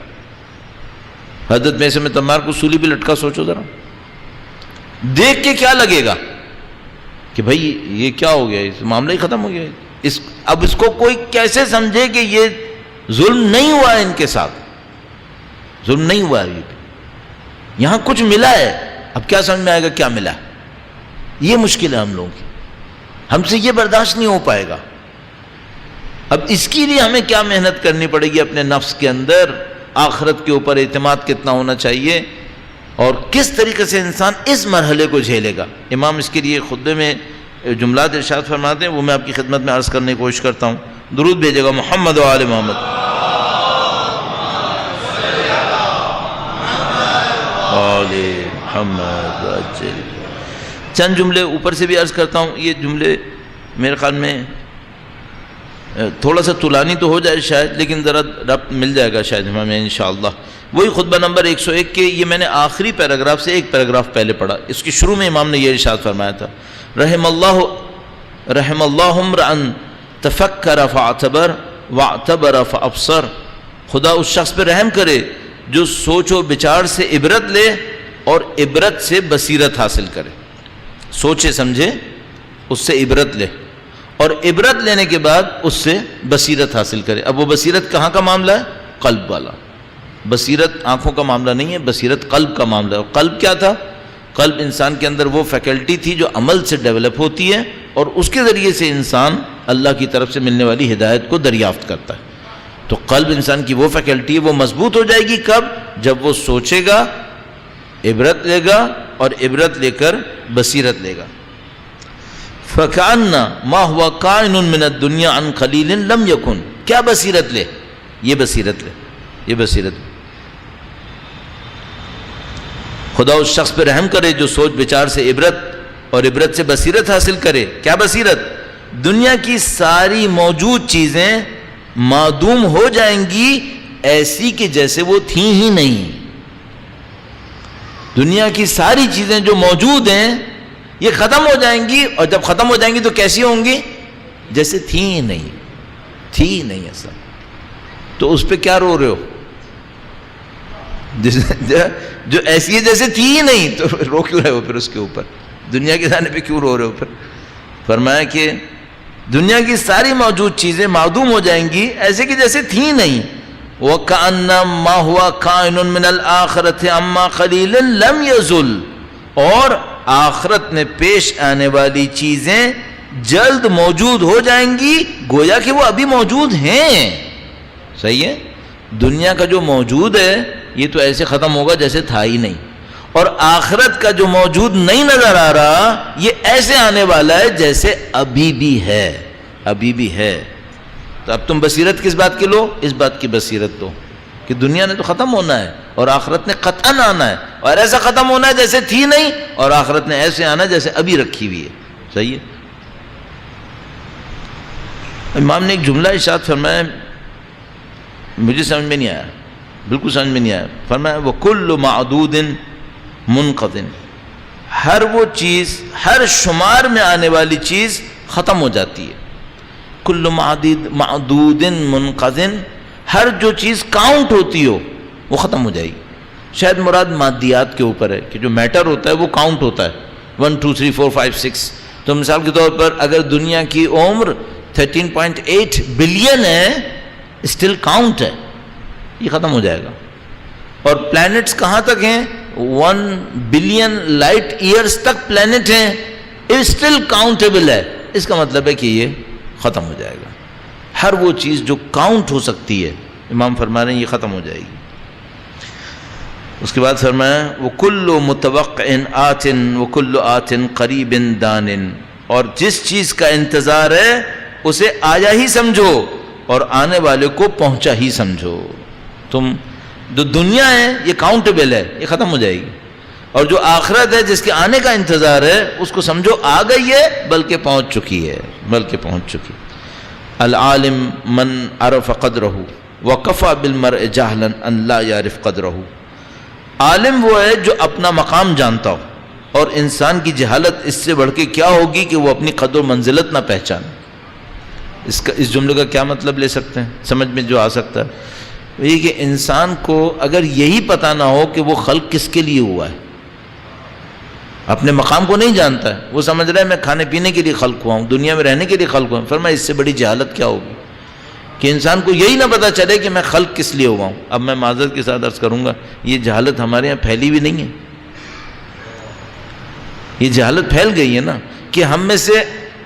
حضرت میثم تمار کو سولی پہ لٹکا، سوچو ذرا، دیکھ کے کیا لگے گا کہ بھائی یہ کیا ہو گیا، اس معاملہ ہی ختم ہو گیا. اب اس کو کوئی کیسے سمجھے کہ یہ ظلم نہیں ہوا ہے، ان کے ساتھ ظلم نہیں ہوا ہے، یہاں کچھ ملا ہے. اب کیا سمجھ میں آئے گا کیا ملا؟ یہ مشکل ہے ہم لوگوں کی، ہم سے یہ برداشت نہیں ہو پائے گا. اب اس کے لیے ہمیں کیا محنت کرنی پڑے گی اپنے نفس کے اندر، آخرت کے اوپر اعتماد کتنا ہونا چاہیے، اور کس طریقے سے انسان اس مرحلے کو جھیلے گا. امام اس کے لیے خطبے میں جملات ارشاد فرماتے ہیں، وہ میں آپ کی خدمت میں عرض کرنے کی کوشش کرتا ہوں. درود بھیجے گا محمد و آل محمد. آل محمد. چند جملے اوپر سے بھی عرض کرتا ہوں. یہ جملے میرے خیال میں تھوڑا سا طولانی تو ہو جائے شاید، لیکن ذرا ربط مل جائے گا شاید ہمیں انشاءاللہ. وہی خطبہ نمبر 101 کے، یہ میں نے آخری پیراگراف سے ایک پیراگراف پہلے پڑھا. اس کی شروع میں امام نے یہ ارشاد فرمایا تھا، رحم اللہ امرأ تفکر فاعتبر واعتبر فابصر خدا اس شخص پہ رحم کرے جو سوچ و بچار سے عبرت لے اور عبرت سے بصیرت حاصل کرے. سوچے سمجھے اس سے عبرت لے اور عبرت لینے کے بعد اس سے بصیرت حاصل کرے. اب وہ بصیرت کہاں کا معاملہ ہے؟ قلب والا. بصیرت آنکھوں کا معاملہ نہیں ہے، بصیرت قلب کا معاملہ ہے. اور قلب کیا تھا؟ قلب انسان کے اندر وہ فیکلٹی تھی جو عمل سے ڈیولپ ہوتی ہے اور اس کے ذریعے سے انسان اللہ کی طرف سے ملنے والی ہدایت کو دریافت کرتا ہے. تو قلب انسان کی وہ فیکلٹی ہے، وہ مضبوط ہو جائے گی کب؟ جب وہ سوچے گا، عبرت لے گا اور عبرت لے کر بصیرت لے گا. فَكَأَنَّ مَا هُوَ كَائِنٌ مِّنَ الدُّنْيَا عَنْ قَلِيلٍ لَمْ يَكُنْ. کیا بصیرت لے؟ یہ بصیرت لے، یہ بصیرت لے. خدا اس شخص پہ رحم کرے جو سوچ بچار سے عبرت اور عبرت سے بصیرت حاصل کرے. کیا بصیرت؟ دنیا کی ساری موجود چیزیں معدوم ہو جائیں گی ایسی کہ جیسے وہ تھیں ہی نہیں. دنیا کی ساری چیزیں جو موجود ہیں یہ ختم ہو جائیں گی، اور جب ختم ہو جائیں گی تو کیسی ہوں گی؟ جیسے تھی ہی نہیں، تھی ہی نہیں ایسا. تو اس پہ کیا رو رہے ہو؟ جو ایسی ہے جیسے تھی ہی نہیں، تو رو کیوں رہے ہو پھر اس کے اوپر؟ دنیا کے جانے پہ کیوں رو رہے ہو پھر؟ فرمایا کہ دنیا کی ساری موجود چیزیں معدوم ہو جائیں گی ایسے کہ جیسے تھیں نہیں. وَكَأَنَّ مَا هُوَ كَائِنٌ مِّنَ الْآخِرَةِ عَمَّا قَلِيلٍ لَمْ يَزُلْ. اور آخرت میں پیش آنے والی چیزیں جلد موجود ہو جائیں گی گویا کہ وہ ابھی موجود ہیں. صحیح ہے؟ دنیا کا جو موجود ہے یہ تو ایسے ختم ہوگا جیسے تھا ہی نہیں، اور آخرت کا جو موجود نہیں نظر آ رہا یہ ایسے آنے والا ہے جیسے ابھی بھی ہے، ابھی بھی ہے. تو اب تم بصیرت کس بات کی لو؟ اس بات کی بصیرت دو کہ دنیا نے تو ختم ہونا ہے اور آخرت نے قطعاً آنا ہے، اور ایسا ختم ہونا ہے جیسے تھی نہیں، اور آخرت نے ایسے آنا ہے جیسے ابھی رکھی ہوئی ہے. صحیح ہے؟ امام نے ایک جملہ ارشاد فرمایا، مجھے سمجھ میں نہیں آیا، بالکل سمجھ میں نہیں آیا. فرمایا وَكُلُّ مَعْدُودٍ مُنْقَضٍ. ہر وہ چیز، ہر شمار میں آنے والی چیز ختم ہو جاتی ہے. کل معدود منقض، ہر جو چیز کاؤنٹ ہوتی ہو وہ ختم ہو جائے گی. شاید مراد مادیات کے اوپر ہے کہ جو میٹر ہوتا ہے وہ کاؤنٹ ہوتا ہے 1 2 3 4 5 6. تو مثال کے طور پر اگر دنیا کی عمر 13.8 بلین ہے، اسٹل کاؤنٹ ہے، یہ ختم ہو جائے گا. اور پلانٹس کہاں تک ہیں؟ 1 بلین لائٹ ایئرز تک پلانٹ ہیں، اسٹل کاؤنٹیبل ہے. اس کا مطلب ہے کہ یہ ختم ہو جائے گا. ہر وہ چیز جو کاؤنٹ ہو سکتی ہے امام فرما رہے ہیں یہ ختم ہو جائے گی. اس کے بعد فرمایا وَكُلُّ مُتَوَقِّعٍ آتٍ وَكُلُّ آتٍ قَرِيبٍ دَانٍ. اور جس چیز کا انتظار ہے اسے آیا ہی سمجھو اور آنے والے کو پہنچا ہی سمجھو. تم جو دنیا ہے یہ کاؤنٹیبل ہے، یہ ختم ہو جائے گی، اور جو آخرت ہے جس کے آنے کا انتظار ہے اس کو سمجھو آ گئی ہے بلکہ پہنچ چکی ہے، بلکہ پہنچ چکی. العالم من عرف قدرہ وکفى بالمرء جہلا ان لا یعرف قدرہ. عالم وہ ہے جو اپنا مقام جانتا ہو، اور انسان کی جہالت اس سے بڑھ کے کیا ہوگی کہ وہ اپنی قدر و منزلت نہ پہچانے. اس جملے کا کیا مطلب لے سکتے ہیں سمجھ میں جو آ سکتا ہے یہ کہ انسان کو اگر یہی پتہ نہ ہو کہ وہ خلق کس کے لیے ہوا ہے، اپنے مقام کو نہیں جانتا ہے، وہ سمجھ رہا ہے میں کھانے پینے کے لیے خلق ہوا ہوں، دنیا میں رہنے کے لیے خلق ہوا ہوں. فرمایا اس سے بڑی جہالت کیا ہوگی کہ انسان کو یہی نہ پتہ چلے کہ میں خلق کس لیے ہوا ہوں. اب میں معذرت کے ساتھ عرض کروں گا یہ جہالت ہمارے یہاں پھیلی بھی نہیں ہے، یہ جہالت پھیل گئی ہے نا کہ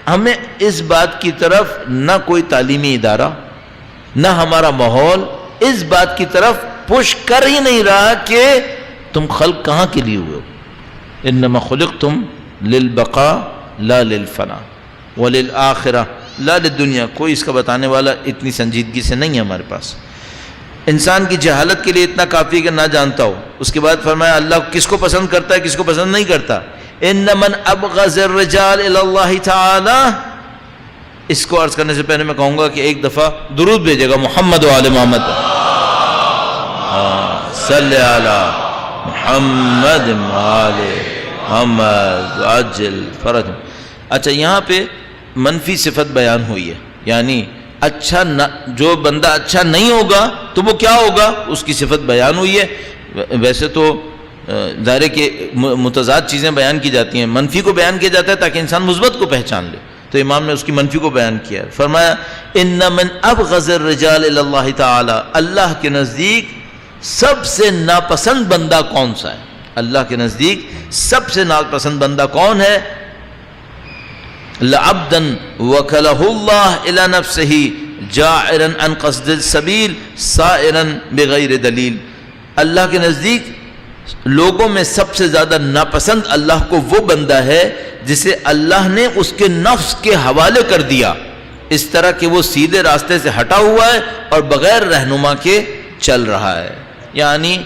ہمیں اس بات کی طرف نہ کوئی تعلیمی ادارہ نہ ہمارا ماحول اس بات کی طرف پش کر ہی نہیں رہا کہ تم خلق کہاں کے لیے ہوئے ہو. انما خلقتم للبقاء لا للفنا وللآخرہ لا للدنیا. کوئی اس کا بتانے والا اتنی سنجیدگی سے نہیں ہے ہمارے پاس. انسان کی جہالت کے لیے اتنا کافی ہے کہ نہ جانتا ہو. اس کے بعد فرمایا اللہ کس کو پسند کرتا ہے کس کو پسند نہیں کرتا. ان من ابغض الرجال الی اللہ تعالی. اس کو عرض کرنے سے پہلے میں کہوں گا کہ ایک دفعہ درود بھیجے گا محمد و آل محمد. صلی علی محمد آل محمد عجل فرج. اچھا یہاں پہ منفی صفت بیان ہوئی ہے، یعنی اچھا جو بندہ اچھا نہیں ہوگا تو وہ کیا ہوگا، اس کی صفت بیان ہوئی ہے. ویسے تو ظاہر ہے کہ متضاد چیزیں بیان کی جاتی ہیں، منفی کو بیان کیا جاتا ہے تاکہ انسان مثبت کو پہچان لے، تو امام نے اس کی منفی کو بیان کیا ہے. فرمایا ان من ابغض الرجال الی اللہ تعالی، اللہ کے نزدیک سب سے ناپسند بندہ کون سا ہے؟ اللہ کے نزدیک سب سے ناپسند بندہ کون ہے؟ لعبدا وکلہ اللہ الی نفسہ جاعرا عن قصد السبیل سائرا بغیر دلیل. اللہ کے نزدیک لوگوں میں سب سے زیادہ ناپسند اللہ کو وہ بندہ ہے جسے اللہ نے اس کے نفس کے حوالے کر دیا، اس طرح کہ وہ سیدھے راستے سے ہٹا ہوا ہے اور بغیر رہنما کے چل رہا ہے. یعنی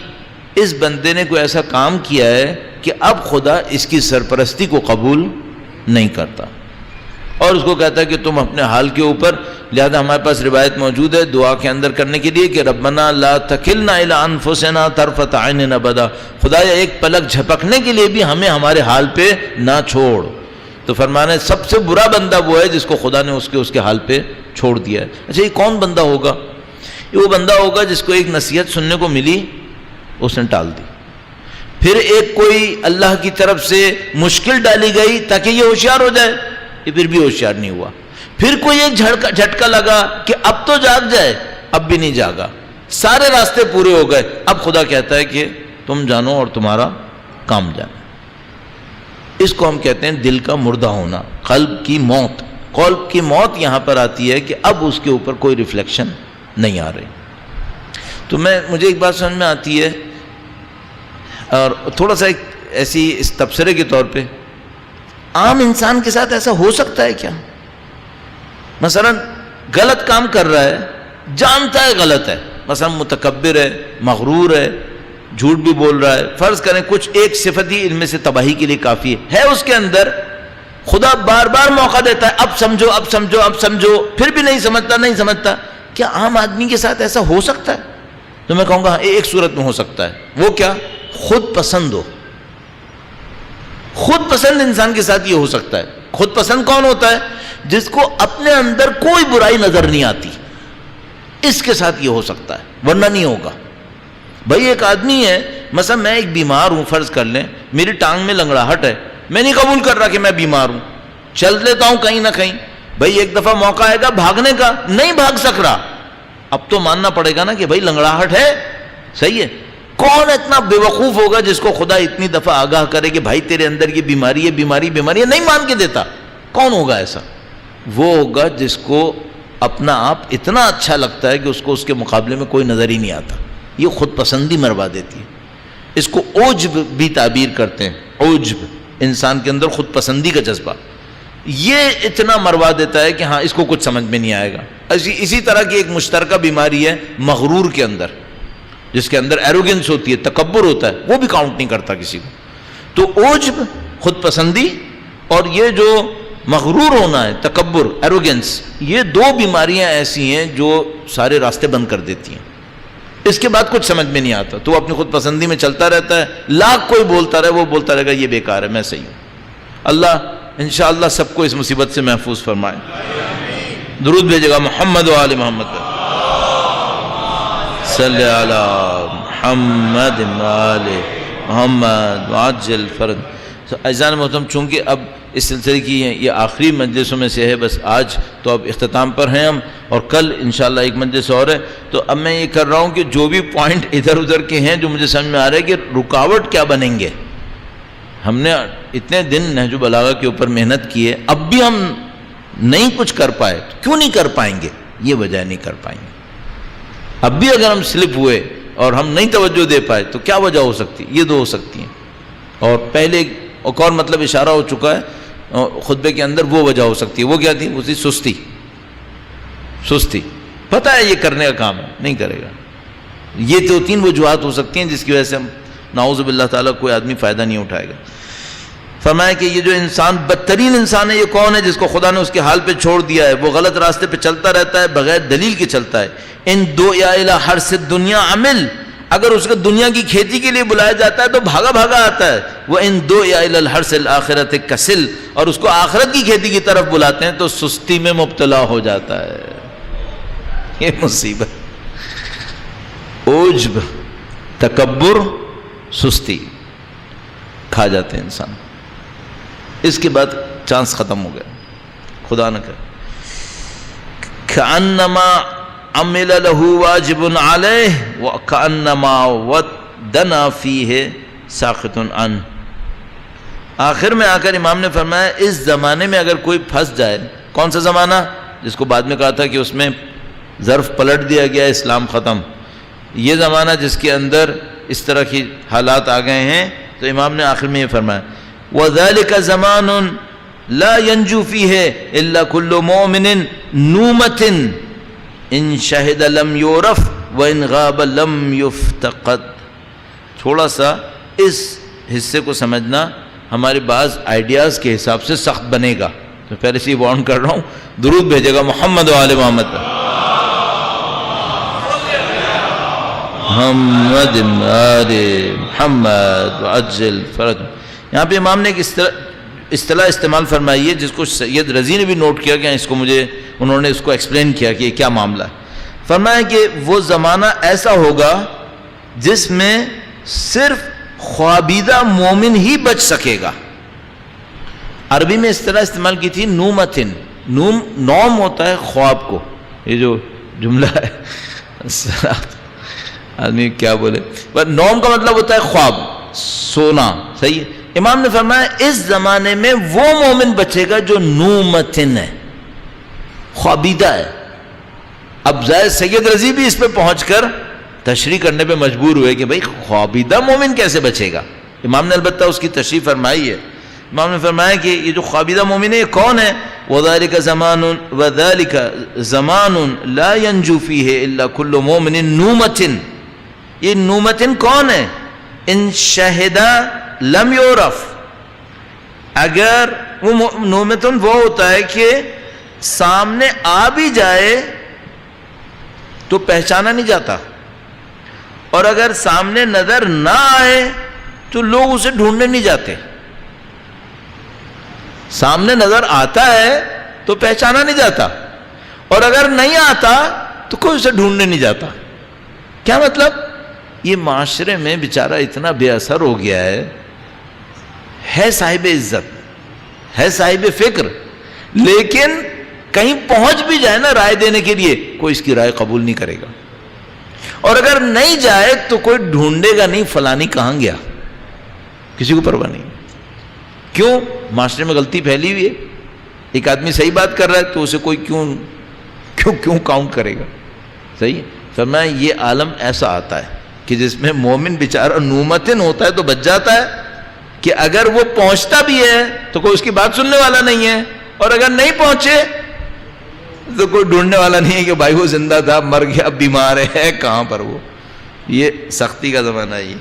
اس بندے نے کوئی ایسا کام کیا ہے کہ اب خدا اس کی سرپرستی کو قبول نہیں کرتا اور اس کو کہتا ہے کہ تم اپنے حال کے اوپر. لہذا ہمارے پاس روایت موجود ہے دعا کے اندر کرنے کے لیے کہ ربنا لا تکلنا الی انفسنا طرفۃ عین ابدا، خدایا ایک پلک جھپکنے کے لیے بھی ہمیں ہمارے حال پہ نہ چھوڑ. تو فرمانا ہے سب سے برا بندہ وہ ہے جس کو خدا نے اس کے حال پہ چھوڑ دیا ہے. اچھا یہ کون بندہ ہوگا؟ یہ وہ بندہ ہوگا جس کو ایک نصیحت سننے کو ملی اس نے ٹال دی، پھر ایک کوئی اللہ کی طرف سے مشکل ڈالی گئی تاکہ یہ ہوشیار ہو جائے، یہ پھر بھی ہوشیار نہیں ہوا، پھر کوئی ایک جھٹکا لگا کہ اب تو جاگ جائے، اب بھی نہیں جاگا، سارے راستے پورے ہو گئے. اب خدا کہتا ہے کہ تم جانو اور تمہارا کام جانا. اس کو ہم کہتے ہیں دل کا مردہ ہونا، قلب کی موت. قلب کی موت یہاں پر آتی ہے کہ اب اس کے اوپر کوئی ریفلیکشن نہیں آ رہی. تو مجھے ایک بات سمجھ میں آتی ہے اور تھوڑا سا ایک ایسی اس تبصرے کے طور پہ، عام انسان کے ساتھ ایسا ہو سکتا ہے کیا؟ مثلا غلط کام کر رہا ہے، جانتا ہے غلط ہے، مثلا متکبر ہے، مغرور ہے، جھوٹ بھی بول رہا ہے، فرض کریں کچھ ایک صفت ہی ان میں سے تباہی کے لیے کافی ہے اس کے اندر، خدا بار بار موقع دیتا ہے اب سمجھو اب سمجھو اب سمجھو، پھر بھی نہیں سمجھتا. کیا عام آدمی کے ساتھ ایسا ہو سکتا ہے؟ تو میں کہوں گا ایک صورت میں ہو سکتا ہے. وہ کیا؟ خود پسند ہو. خود پسند انسان کے ساتھ یہ ہو سکتا ہے. خود پسند کون ہوتا ہے؟ جس کو اپنے اندر کوئی برائی نظر نہیں آتی، اس کے ساتھ یہ ہو سکتا ہے، ورنہ نہیں ہوگا. بھائی ایک آدمی ہے، مثلا میں ایک بیمار ہوں، فرض کر لیں میری ٹانگ میں لنگڑاہٹ ہے، میں نہیں قبول کر رہا کہ میں بیمار ہوں، چل لیتا ہوں کہیں نہ کہیں. بھائی ایک دفعہ موقع آئے گا بھاگنے کا، نہیں بھاگ سک رہا، اب تو ماننا پڑے گا نا کہ بھائی لنگڑاہٹ ہے، صحیح ہے. کون اتنا بے وقوف ہوگا جس کو خدا اتنی دفعہ آگاہ کرے کہ بھائی تیرے اندر یہ بیماری ہے بیماری ہے، نہیں مان کے دیتا؟ کون ہوگا ایسا؟ وہ ہوگا جس کو اپنا آپ اتنا اچھا لگتا ہے کہ اس کو اس کے مقابلے میں کوئی نظر ہی نہیں آتا. یہ خود پسندی مروا دیتی ہے. اس کو عجب بھی تعبیر کرتے ہیں. عجب، انسان کے اندر خود پسندی کا جذبہ، یہ اتنا مروا دیتا ہے کہ ہاں اس کو کچھ سمجھ میں نہیں آئے گا. اسی طرح کی ایک مشترکہ بیماری ہے مغرور کے اندر، جس کے اندر ایروگنس ہوتی ہے، تکبر ہوتا ہے، وہ بھی کاؤنٹ نہیں کرتا کسی کو. تو عجب خود پسندی اور یہ جو مغرور ہونا ہے تکبر ایروگنس، یہ دو بیماریاں ایسی ہیں جو سارے راستے بند کر دیتی ہیں. اس کے بعد کچھ سمجھ میں نہیں آتا، تو وہ اپنی خود پسندی میں چلتا رہتا ہے. لاکھ کوئی بولتا رہے وہ بولتا رہے گا یہ بیکار ہے، میں صحیح ہوں. اللہ انشاءاللہ سب کو اس مصیبت سے محفوظ فرمائے. درود بھیجے گا محمد و آل محمد پر. صلی علی محمد و آل محمد وعجل فرج. عزیزان محترم، چونکہ اب اس سلسلے کی یہ آخری مجلسوں میں سے ہے، بس آج تو اب اختتام پر ہیں ہم، اور کل انشاءاللہ ایک مجلس اور ہے. تو اب میں یہ کر رہا ہوں کہ جو بھی پوائنٹ ادھر ادھر کے ہیں جو مجھے سمجھ میں آ رہا ہے کہ رکاوٹ کیا بنیں گے. ہم نے اتنے دن نہج البلاغہ کے اوپر محنت کی ہے، اب بھی ہم نہیں کچھ کر پائے. کیوں نہیں کر پائیں گے؟ یہ وجہ نہیں کر پائیں گے. اب بھی اگر ہم سلپ ہوئے اور ہم نہیں توجہ دے پائے تو کیا وجہ ہو سکتی؟ یہ دو ہو سکتی ہیں. اور پہلے ایک اور مطلب اشارہ ہو چکا ہے خطبے کے اندر، وہ وجہ ہو سکتی ہے. وہ کیا تھی؟ وہ تھی سستی. پتہ ہے یہ کرنے کا کام ہے، نہیں کرے گا. یہ تو تین وجوہات ہو سکتی ہیں جس کی وجہ سے ہم نعوذ باللہ تعالیٰ کوئی آدمی فائدہ نہیں اٹھائے گا. فرمایا کہ یہ جو انسان بدترین انسان ہے، یہ کون ہے؟ جس کو خدا نے اس کے حال پہ چھوڑ دیا ہے، وہ غلط راستے پہ چلتا رہتا ہے، بغیر دلیل کے چلتا ہے. ان دو یا الی حرث الدنیا عمل، اگر اس کو دنیا کی کھیتی کے لیے بلایا جاتا ہے تو بھاگا بھاگا آتا ہے. وہ ان دو یا الی الحرث الآخرۃ کسل، اور اس کو آخرت کی کھیتی کی طرف بلاتے ہیں تو سستی میں مبتلا ہو جاتا ہے. یہ مصیبت، عجب، تکبر، سستی کھا جاتے ہیں انسان. اس کے بعد چانس ختم ہو گیا. خدا نہ کرے. کأنما عمل له واجب علیہ وکأنما ودنا فیہ ساخط عنہ. آخر میں آ کر امام نے فرمایا اس زمانے میں اگر کوئی پھنس جائے، کون سا زمانہ جس کو بعد میں کہا تھا کہ اس میں ظرف پلٹ دیا گیا، اسلام ختم، یہ زمانہ جس کے اندر اس طرح کی حالات آ گئے ہیں، تو امام نے آخر میں یہ فرمایا وَذَلِكَ زَمَانٌ لَا يَنْجُو فِيهِ إِلَّا كُلُّ مُؤْمِنٍ نُومَةٍ إِن شَهِدَ لَمْ يُعْرَفْ وَإِنْ غَابَ لَمْ يُفْتَقَدْ. تھوڑا سا اس حصے کو سمجھنا ہمارے بعض آئیڈیاز کے حساب سے سخت بنے گا، تو پہلے سے وارن کر رہا ہوں. درود بھیجے گا محمد و آل محمد پر. محمد آل محمد وعجل فرج. یہاں پہ امام نے ایک اصطلاح استعمال فرمائی ہے جس کو سید رضی نے بھی نوٹ کیا کہ اس کو انہوں نے اس کو ایکسپلین کیا کہ یہ کیا معاملہ ہے. فرمایا کہ وہ زمانہ ایسا ہوگا جس میں صرف خوابیدہ مومن ہی بچ سکے گا. عربی میں اصطلاح استعمال کی تھی نومتن. نوم ہوتا ہے خواب کو، یہ جو جملہ ہے آدمی کیا بولے، نوم کا مطلب ہوتا ہے خواب، سونا. صحیح ہے. امام نے فرمایا اس زمانے میں وہ مومن بچے گا جو نومتن ہے، خوابیدہ ہے. اب زائد سید رضی بھی اس پہ پہنچ کر تشریح کرنے پہ مجبور ہوئے کہ بھئی خوابیدہ مومن کیسے بچے گا. امام نے البتہ اس کی تشریح فرمائی ہے. امام نے فرمایا کہ یہ جو خوابیدہ مومن ہے یہ کون ہے؟ وَذَلِكَ زَمَانٌ لَا يَنْجُو فِيهِ إِلَّا كُلُّ مُؤْمِنٍ نُومَةٍ. یہ نومتن کون ہے؟ ان شہدہ لم یعرف. اگر وہ نومتن وہ ہوتا ہے کہ سامنے آ بھی جائے تو پہچانا نہیں جاتا، اور اگر سامنے نظر نہ آئے تو لوگ اسے ڈھونڈنے نہیں جاتے. سامنے نظر آتا ہے تو پہچانا نہیں جاتا، اور اگر نہیں آتا تو کوئی اسے ڈھونڈنے نہیں جاتا. کیا مطلب؟ یہ معاشرے میں بیچارہ اتنا بے اثر ہو گیا ہے صاحب عزت، ہے صاحب فکر، لیکن کہیں پہنچ بھی جائے نا رائے دینے کے لیے، کوئی اس کی رائے قبول نہیں کرے گا، اور اگر نہیں جائے تو کوئی ڈھونڈے گا نہیں فلانی کہاں گیا، کسی کو پرواہ نہیں. کیوں؟ معاشرے میں غلطی پھیلی ہوئی ہے. ایک آدمی صحیح بات کر رہا ہے تو اسے کوئی کیوں کاؤنٹ کرے گا. صحیح ہے. فرمایا یہ عالم ایسا آتا ہے کہ جس میں مومن بیچارہ نومتن ہوتا ہے تو بچ جاتا ہے کہ اگر وہ پہنچتا بھی ہے تو کوئی اس کی بات سننے والا نہیں ہے، اور اگر نہیں پہنچے تو کوئی ڈھونڈنے والا نہیں ہے کہ بھائی وہ زندہ تھا، مر گیا، بیمار ہے، کہاں پر وہ. یہ سختی کا زمانہ ہے. یہ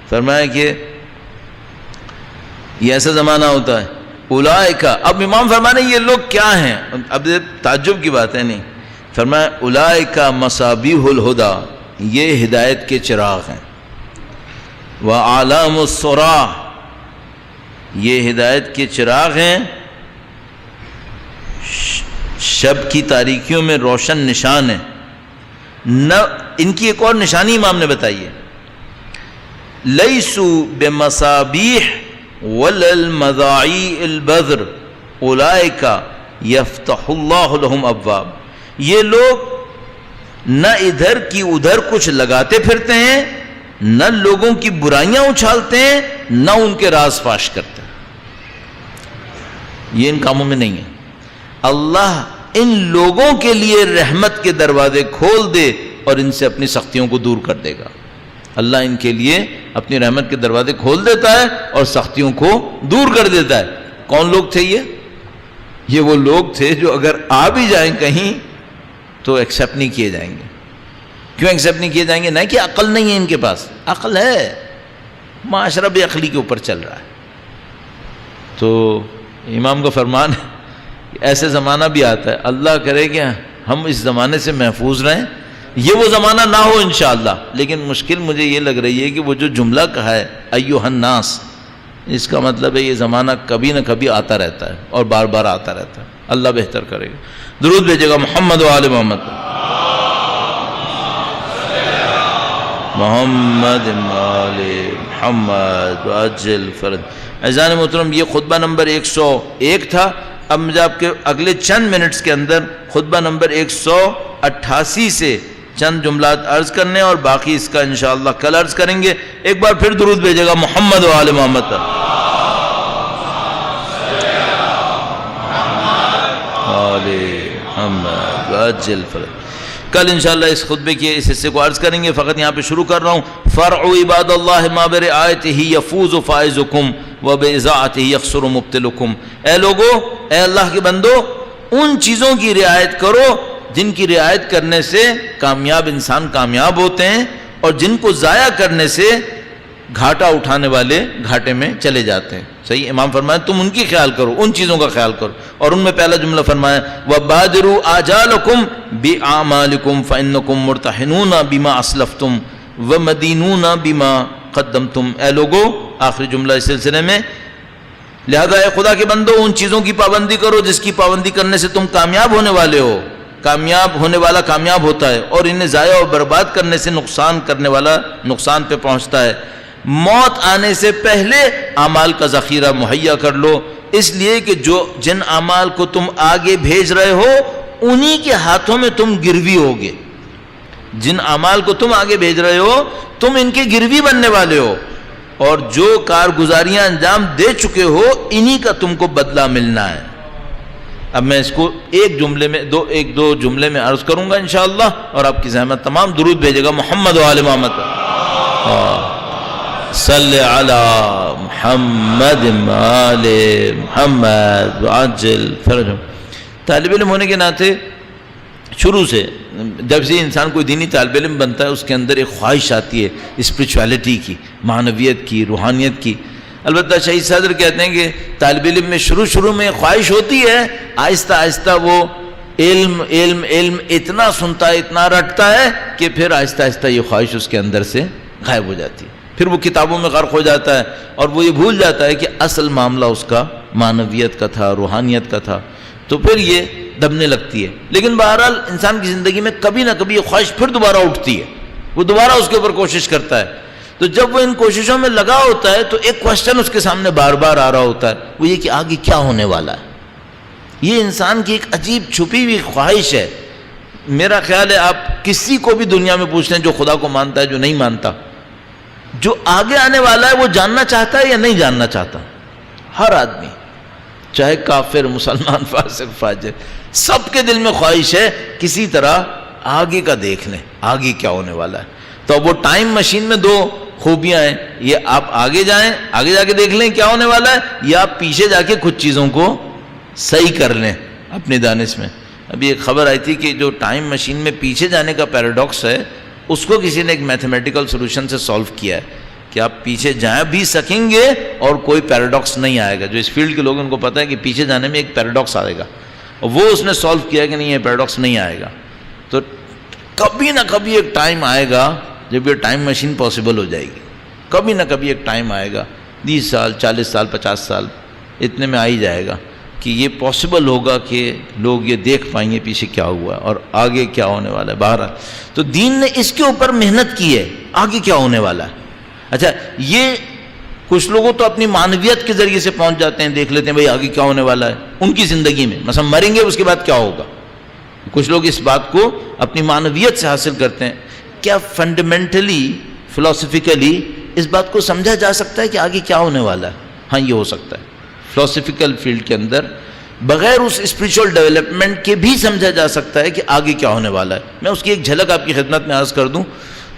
فرمایا کہ یہ ایسا زمانہ ہوتا ہے. اولئک، اب امام فرمانے یہ لوگ کیا ہیں؟ اب تعجب کی بات ہے نہیں. فرمایا اولئک مصابیح الہدی، یہ ہدایت کے چراغ ہیں. وَأَعْلَامُ الصُّرَاحِ، یہ ہدایت کے چراغ ہیں، شب کی تاریکیوں میں روشن نشان ہیں. ان کی ایک اور نشانی امام نے بتائی ہے. لیسوا بمصابیح ولا المضاعیع البذر اولئک یفتح اللہ لهم ابواب. یہ لوگ نہ ادھر کی ادھر کچھ لگاتے پھرتے ہیں، نہ لوگوں کی برائیاں اچھالتے ہیں، نہ ان کے راز فاش کرتے ہیں. یہ ان کاموں میں نہیں ہے. اللہ ان لوگوں کے لیے رحمت کے دروازے کھول دے اور ان سے اپنی سختیوں کو دور کر دے گا. اللہ ان کے لیے اپنی رحمت کے دروازے کھول دیتا ہے اور سختیوں کو دور کر دیتا ہے. کون لوگ تھے یہ وہ لوگ تھے جو اگر آ بھی جائیں کہیں تو ایکسیپٹ نہیں کیے جائیں گے. کیوں ایکسیپٹ نہیں کیے جائیں گے؟ نہیں کہ عقل نہیں ہے ان کے پاس، عقل ہے، معاشرہ بے عقلی کے اوپر چل رہا ہے. تو امام کا فرمان ہے ایسے زمانہ بھی آتا ہے. اللہ کرے کہ ہم اس زمانے سے محفوظ رہیں، یہ وہ زمانہ نہ ہو انشاءاللہ. لیکن مشکل مجھے یہ لگ رہی ہے کہ وہ جو جملہ کہا ہے ایھا الناس، اس کا مطلب ہے یہ زمانہ کبھی نہ کبھی آتا رہتا ہے اور بار بار آتا رہتا ہے. اللہ بہتر کرے گا. درود بھیجے گا محمد و آل محمد. محمد آل محمد وعجل فرج۔ عزیزان محترم، یہ خطبہ نمبر 101 تھا۔ اب مجھے آپ کے اگلے چند منٹس کے اندر خطبہ نمبر 188 سے چند جملات عرض کرنے اور باقی اس کا انشاءاللہ کل عرض کریں گے۔ ایک بار پھر درود بھیجے گا محمد و آل محمد۔ آل محمد وعجل فرج۔ کل انشاءاللہ اس خطبے کے اس حصے کو عرض کریں گے۔ فقط یہاں پہ شروع کر رہا ہوں۔ فرع عباد اللہ ما برعایتہ یفوز فائزکم وباذاعتہ یخسر مبتلکم۔ اے لوگو، اے اللہ کے بندو، ان چیزوں کی رعایت کرو جن کی رعایت کرنے سے کامیاب انسان کامیاب ہوتے ہیں، اور جن کو ضائع کرنے سے گھاٹا اٹھانے والے گھاٹے میں چلے جاتے ہیں۔ صحیح، امام فرمایا تم ان کی خیال کرو، ان چیزوں کا خیال کرو۔ اور ان میں پہلا جملہ فرمایا وَبَادِرُوا آجَالَكُمْ بِأَعْمَالِكُمْ فَإِنَّكُمْ مُرْتَحِنُونَ بِمَا أَسْلَفْتُمْ وَمَدِينُونَ بِمَا قَدَّمْتُمْ۔ اے لوگو، آخری جملہ اس سلسلے میں، لہذا اے خدا کے بندو ان چیزوں کی پابندی کرو جس کی پابندی کرنے سے تم کامیاب ہونے والے ہو۔ کامیاب ہونے والا کامیاب ہوتا ہے، اور انہیں ضائع اور برباد کرنے سے نقصان کرنے والا نقصان پہ پہنچتا ہے۔ موت آنے سے پہلے اعمال کا ذخیرہ مہیا کر لو، اس لیے کہ جن اعمال کو تم آگے بھیج رہے ہو انہی کے ہاتھوں میں تم گروی ہوگے۔ جن اعمال کو تم آگے بھیج رہے ہو تم ان کے گروی بننے والے ہو، اور جو کارگزاریاں انجام دے چکے ہو انہی کا تم کو بدلہ ملنا ہے۔ اب میں اس کو ایک دو جملے میں عرض کروں گا انشاءاللہ، اور آپ کی زحمت تمام درود بھیجے گا محمد و آل محمد۔ صلی علی محمد آل محمد وعجل فرجهم۔ طالب علم ہونے کے ناطے شروع سے جب سے انسان کوئی دینی طالب علم بنتا ہے اس کے اندر ایک خواہش آتی ہے اسپرچویلٹی کی، معنویت کی، روحانیت کی۔ البتہ شہید صدر کہتے ہیں کہ طالب علم میں شروع میں خواہش ہوتی ہے، آہستہ آہستہ وہ علم علم علم اتنا سنتا ہے، اتنا رٹتا ہے کہ پھر آہستہ آہستہ یہ خواہش اس کے اندر سے غائب ہو جاتی ہے۔ پھر وہ کتابوں میں غرق ہو جاتا ہے اور وہ یہ بھول جاتا ہے کہ اصل معاملہ اس کا معنویت کا تھا، روحانیت کا تھا، تو پھر یہ دبنے لگتی ہے۔ لیکن بہرحال انسان کی زندگی میں کبھی نہ کبھی یہ خواہش پھر دوبارہ اٹھتی ہے، وہ دوبارہ اس کے اوپر کوشش کرتا ہے۔ تو جب وہ ان کوششوں میں لگا ہوتا ہے تو ایک کوشچن اس کے سامنے بار بار آ رہا ہوتا ہے، وہ یہ کہ آگے کیا ہونے والا ہے۔ یہ انسان کی ایک عجیب چھپی ہوئی خواہش ہے۔ میرا خیال ہے آپ کسی کو بھی دنیا میں پوچھ لیں جو خدا کو مانتا ہے، جو نہیں مانتا، جو آگے آنے والا ہے وہ جاننا چاہتا ہے یا نہیں جاننا چاہتا؟ ہر آدمی، چاہے کافر، مسلمان، فاسق، فاجر، سب کے دل میں خواہش ہے کسی طرح آگے کا دیکھ لیں، آگے کیا ہونے والا ہے۔ تو اب وہ ٹائم مشین میں دو خوبیاں ہیں، یہ آپ آگے جائیں، آگے جا کے دیکھ لیں کیا ہونے والا ہے، یا آپ پیچھے جا کے کچھ چیزوں کو صحیح کر لیں اپنی دانش میں۔ ابھی ایک خبر آئی تھی کہ جو ٹائم مشین میں پیچھے جانے کا پیراڈاکس ہے اس کو کسی نے ایک میتھمیٹیکل سولوشن سے سالو کیا ہے کہ آپ پیچھے جائیں بھی سکیں گے اور کوئی پیراڈاکس نہیں آئے گا۔ جو اس فیلڈ کے لوگ ان کو پتہ ہے کہ پیچھے جانے میں ایک پیراڈاکس آئے گا، اور وہ اس نے سالو کیا کہ نہیں، یہ پیراڈاکس نہیں آئے گا۔ تو کبھی نہ کبھی ایک ٹائم آئے گا جب یہ ٹائم مشین پاسبل ہو جائے گی، کبھی نہ کبھی ایک ٹائم آئے گا، 20 سال 40 سال 50 سال اتنے میں آ ہی جائے گا کہ یہ پاسبل ہوگا کہ لوگ یہ دیکھ پائیں گے پیچھے کیا ہوا ہے اور آگے کیا ہونے والا ہے۔ بہرحال تو دین نے اس کے اوپر محنت کی ہے، آگے کیا ہونے والا ہے۔ اچھا، یہ کچھ لوگوں تو اپنی معنویت کے ذریعے سے پہنچ جاتے ہیں، دیکھ لیتے ہیں بھائی آگے کیا ہونے والا ہے ان کی زندگی میں، مثلا مریں گے اس کے بعد کیا ہوگا۔ کچھ لوگ اس بات کو اپنی معنویت سے حاصل کرتے ہیں۔ کیا فنڈامنٹلی فلاسفیکلی اس بات کو سمجھا جا سکتا ہے کہ آگے کیا ہونے والا ہے؟ ہاں، یہ ہو سکتا ہے فلاسفیکل فیلڈ کے اندر، بغیر اس اسپریچول ڈیولپمنٹ کے بھی سمجھا جا سکتا ہے کہ آگے کیا ہونے والا ہے۔ میں اس کی ایک جھلک آپ کی خدمت میں عرض کر دوں۔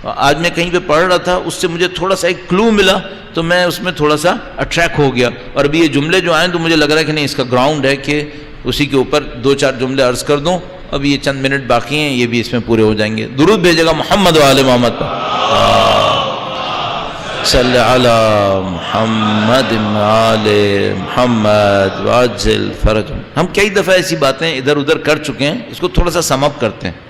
آج میں کہیں پہ پڑھ رہا تھا، اس سے مجھے تھوڑا سا ایک کلو ملا تو میں اس میں تھوڑا سا اٹریکٹ ہو گیا، اور ابھی یہ جملے جو آئیں تو مجھے لگ رہا ہے کہ نہیں، اس کا گراؤنڈ ہے کہ اسی کے اوپر 2-4 جملے عرض کر دوں۔ اب یہ چند منٹ باقی ہیں، یہ بھی اس میں پورے ہو جائیں گے۔ درود بھیجے گا محمد و آل محمد پر۔ صلی علی محمد آل محمد وعجل فرجهم۔ ہم کئی دفعہ ایسی باتیں ادھر ادھر کر چکے ہیں، اس کو تھوڑا سا سم اپ کرتے ہیں۔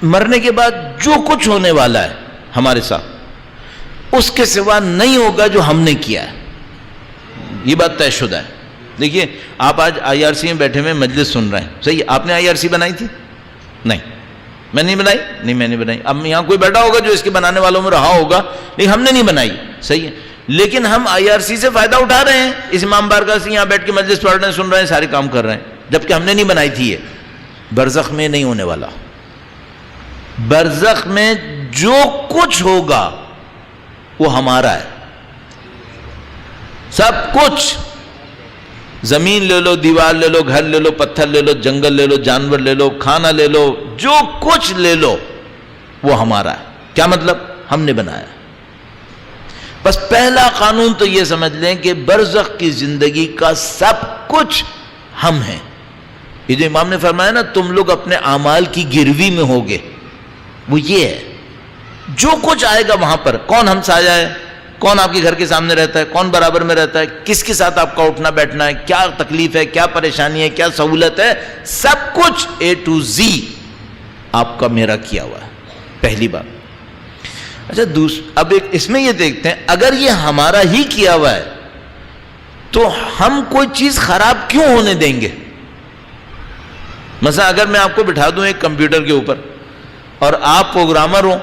مرنے کے بعد جو کچھ ہونے والا ہے ہمارے ساتھ، اس کے سوا نہیں ہوگا جو ہم نے کیا ہے، یہ بات طے شدہ ہے۔ دیکھیے، آپ آج IRC میں بیٹھے ہوئے مجلس سن رہے ہیں، صحیح، آپ نے IRC بنائی تھی؟ نہیں، میں نہیں بنائی، نہیں میں نہیں بنائی. اب یہاں کوئی بیٹھا ہوگا جو اس کے بنانے والوں میں رہا ہوگا، لیکن ہم نے نہیں بنائی. صحیح ہے، لیکن ہم IRC سے فائدہ اٹھا رہے ہیں، اس امام بارگاہ سے یہاں بیٹھ کے مجلس پڑھ رہے ہیں، سن رہے ہیں، سارے کام کر رہے ہیں، جبکہ ہم نے نہیں بنائی تھی. یہ برزخ میں نہیں ہونے والا. برزخ میں جو کچھ ہوگا وہ ہمارا ہے، سب کچھ. زمین لے لو، دیوار لے لو، گھر لے لو، پتھر لے لو، جنگل لے لو، جانور لے لو، کھانا لے لو، جو کچھ لے لو وہ ہمارا ہے. کیا مطلب؟ ہم نے بنایا. بس پہلا قانون تو یہ سمجھ لیں کہ برزخ کی زندگی کا سب کچھ ہم ہیں. یہ جو امام نے فرمایا نا تم لوگ اپنے اعمال کی گروی میں ہوگے، وہ یہ ہے. جو کچھ آئے گا وہاں پر، کون ہمسایہ ہے، کون آپ کے گھر کے سامنے رہتا ہے، کون برابر میں رہتا ہے، کس کے ساتھ آپ کا اٹھنا بیٹھنا ہے، کیا تکلیف ہے، کیا پریشانی ہے، کیا سہولت ہے، سب کچھ A to Z آپ کا میرا کیا ہوا ہے. پہلی بات. اچھا اب ایک اس میں یہ دیکھتے ہیں، اگر یہ ہمارا ہی کیا ہوا ہے تو ہم کوئی چیز خراب کیوں ہونے دیں گے؟ مثلا اگر میں آپ کو بٹھا دوں ایک کمپیوٹر کے اوپر اور آپ پروگرامر ہوں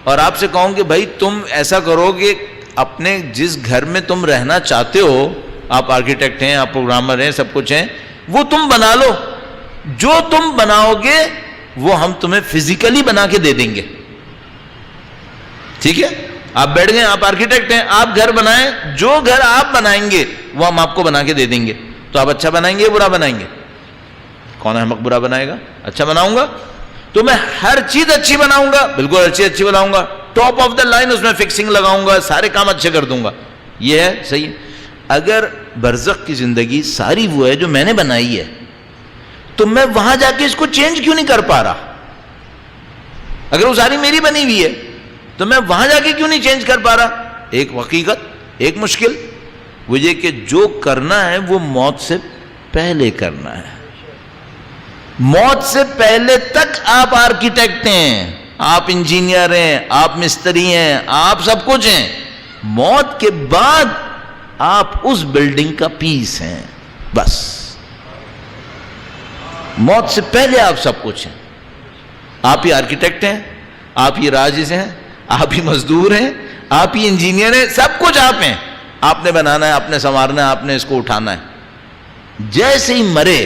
اور آپ سے کہوں کہ بھائی تم ایسا کرو کہ اپنے جس گھر میں تم رہنا چاہتے ہو، آپ آرکیٹیکٹ ہیں، آپ پروگرامر ہیں، سب کچھ ہیں، وہ تم بنا لو. جو تم بناؤ گے وہ ہم تمہیں فزیکلی بنا کے دے دیں گے. ٹھیک ہے، آپ بیٹھ گئے، آپ آرکیٹیکٹ ہیں، آپ گھر بنائیں، جو گھر آپ بنائیں گے وہ ہم آپ کو بنا کے دے دیں گے. تو آپ اچھا بنائیں گے، برا بنائیں گے؟ کون احمق برا بنائے گا؟ اچھا بناؤں گا تو میں ہر چیز اچھی بناؤں گا، بالکل اچھی بناؤں گا، ٹاپ آف دا لائن اس میں فکسنگ لگاؤں گا، سارے کام اچھے کر دوں گا. یہ ہے صحیح. اگر برزخ کی زندگی ساری وہ ہے جو میں نے بنائی ہے تو میں وہاں جا کے اس کو چینج کیوں نہیں کر پا رہا؟ اگر وہ ساری میری بنی ہوئی ہے تو میں وہاں جا کے کیوں نہیں چینج کر پا رہا؟ ایک حقیقت، ایک مشکل، وہ یہ کہ جو کرنا ہے وہ موت سے پہلے کرنا ہے. موت سے پہلے تک آپ آرکیٹیکٹ ہیں، آپ انجینئر ہیں، آپ مستری ہیں، آپ سب کچھ ہیں. موت کے بعد آپ اس بلڈنگ کا پیس ہیں. بس موت سے پہلے آپ سب کچھ ہیں. آپ ہی آرکیٹیکٹ ہیں، آپ ہی راجز ہیں، آپ ہی مزدور ہیں، آپ ہی انجینئر ہیں، سب کچھ آپ ہیں. آپ نے بنانا ہے، آپ نے سنوارنا ہے، آپ نے اس کو اٹھانا ہے. جیسے ہی مرے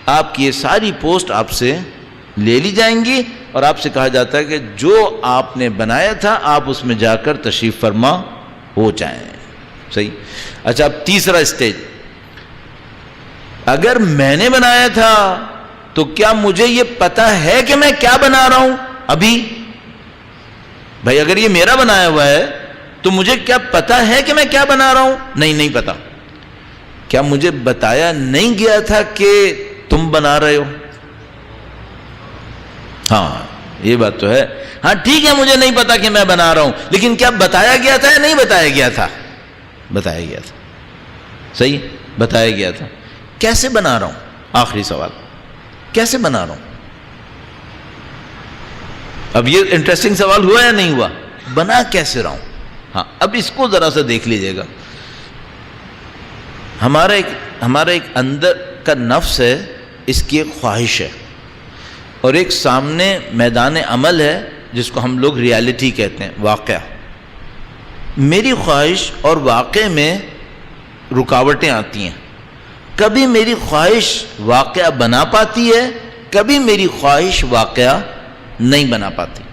آپ کی یہ ساری پوسٹ آپ سے لے لی جائیں گی اور آپ سے کہا جاتا ہے کہ جو آپ نے بنایا تھا آپ اس میں جا کر تشریف فرما ہو جائیں. صحیح. اچھا اب تیسرا اسٹیج، اگر میں نے بنایا تھا تو کیا مجھے یہ پتا ہے کہ میں کیا بنا رہا ہوں؟ ابھی بھائی اگر یہ میرا بنایا ہوا ہے تو مجھے کیا پتا ہے کہ میں کیا بنا رہا ہوں؟ نہیں پتا. کیا مجھے بتایا نہیں گیا تھا کہ تم بنا رہے ہو؟ ہاں یہ بات تو ہے. ہاں ٹھیک ہے، مجھے نہیں پتا کہ میں بنا رہا ہوں، لیکن کیا بتایا گیا تھا یا نہیں بتایا گیا تھا؟ بتایا گیا تھا. صحیح، بتایا گیا تھا. کیسے بنا رہا ہوں؟ آخری سوال، کیسے بنا رہا ہوں؟ اب یہ انٹرسٹنگ سوال ہوا یا نہیں ہوا؟ بنا کیسے رہا ہوں؟ ہاں اب اس کو ذرا سا دیکھ لیجئے گا. ہمارا ایک اندر کا نفس ہے، اس کی ایک خواہش ہے، اور ایک سامنے میدان عمل ہے جس کو ہم لوگ ریالٹی کہتے ہیں، واقعہ. میری خواہش اور واقع میں رکاوٹیں آتی ہیں. کبھی میری خواہش واقعہ بنا پاتی ہے، کبھی میری خواہش واقعہ نہیں بنا پاتی.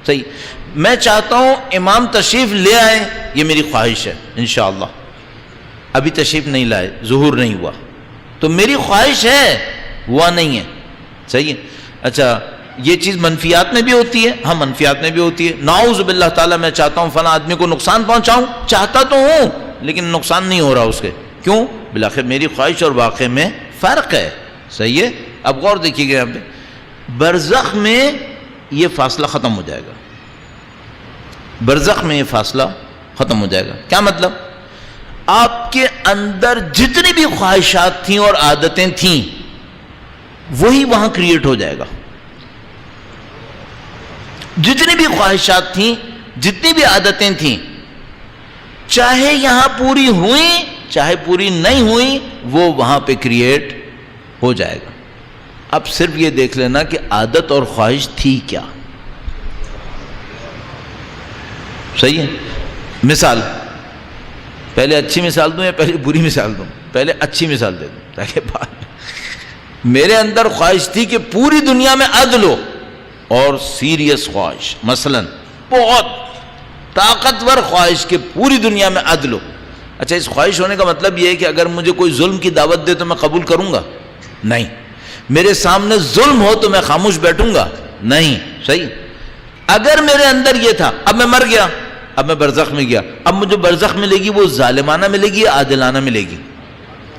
صحیح. میں چاہتا ہوں امام تشریف لے آئے، یہ میری خواہش ہے انشاءاللہ. ابھی تشریف نہیں لائے، ظہور نہیں ہوا، تو میری خواہش ہے، ہوا نہیں ہے. صحیح ہے. اچھا یہ چیز منفیات میں بھی ہوتی ہے. ہاں منفیات میں بھی ہوتی ہے. نعوذ باللہ تعالیٰ میں چاہتا ہوں فلاں آدمی کو نقصان پہنچاؤں، چاہتا تو ہوں لیکن نقصان نہیں ہو رہا اس کے. کیوں؟ بالآخر میری خواہش اور واقع میں فرق ہے. صحیح ہے. اب غور دیکھیے گا، یہاں پہ برزخ میں یہ فاصلہ ختم ہو جائے گا. برزخ میں یہ فاصلہ ختم ہو جائے گا. کیا مطلب؟ آپ کے اندر جتنی بھی خواہشات تھیں اور عادتیں تھیں وہی وہاں کریٹ ہو جائے گا. جتنی بھی خواہشات تھیں، جتنی بھی عادتیں تھیں، چاہے یہاں پوری ہوئیں چاہے پوری نہیں ہوئیں، وہ وہاں پہ کریٹ ہو جائے گا. اب صرف یہ دیکھ لینا کہ عادت اور خواہش تھی کیا. صحیح ہے. مثال پہلے اچھی مثال دوں یا پہلے بری مثال دوں؟ پہلے اچھی مثال دے دوں تاکہ بعد میرے اندر خواہش تھی کہ پوری دنیا میں عدل ہو اور سیریس خواہش، مثلا بہت طاقتور خواہش کہ پوری دنیا میں عدل ہو. اچھا اس خواہش ہونے کا مطلب یہ ہے کہ اگر مجھے کوئی ظلم کی دعوت دے تو میں قبول کروں گا؟ نہیں. میرے سامنے ظلم ہو تو میں خاموش بیٹھوں گا؟ نہیں. صحیح. اگر میرے اندر یہ تھا، اب میں مر گیا، اب میں برزخ میں گیا، اب مجھے برزخ ملے گی وہ ظالمانہ ملے گی یا عادلانہ ملے گی؟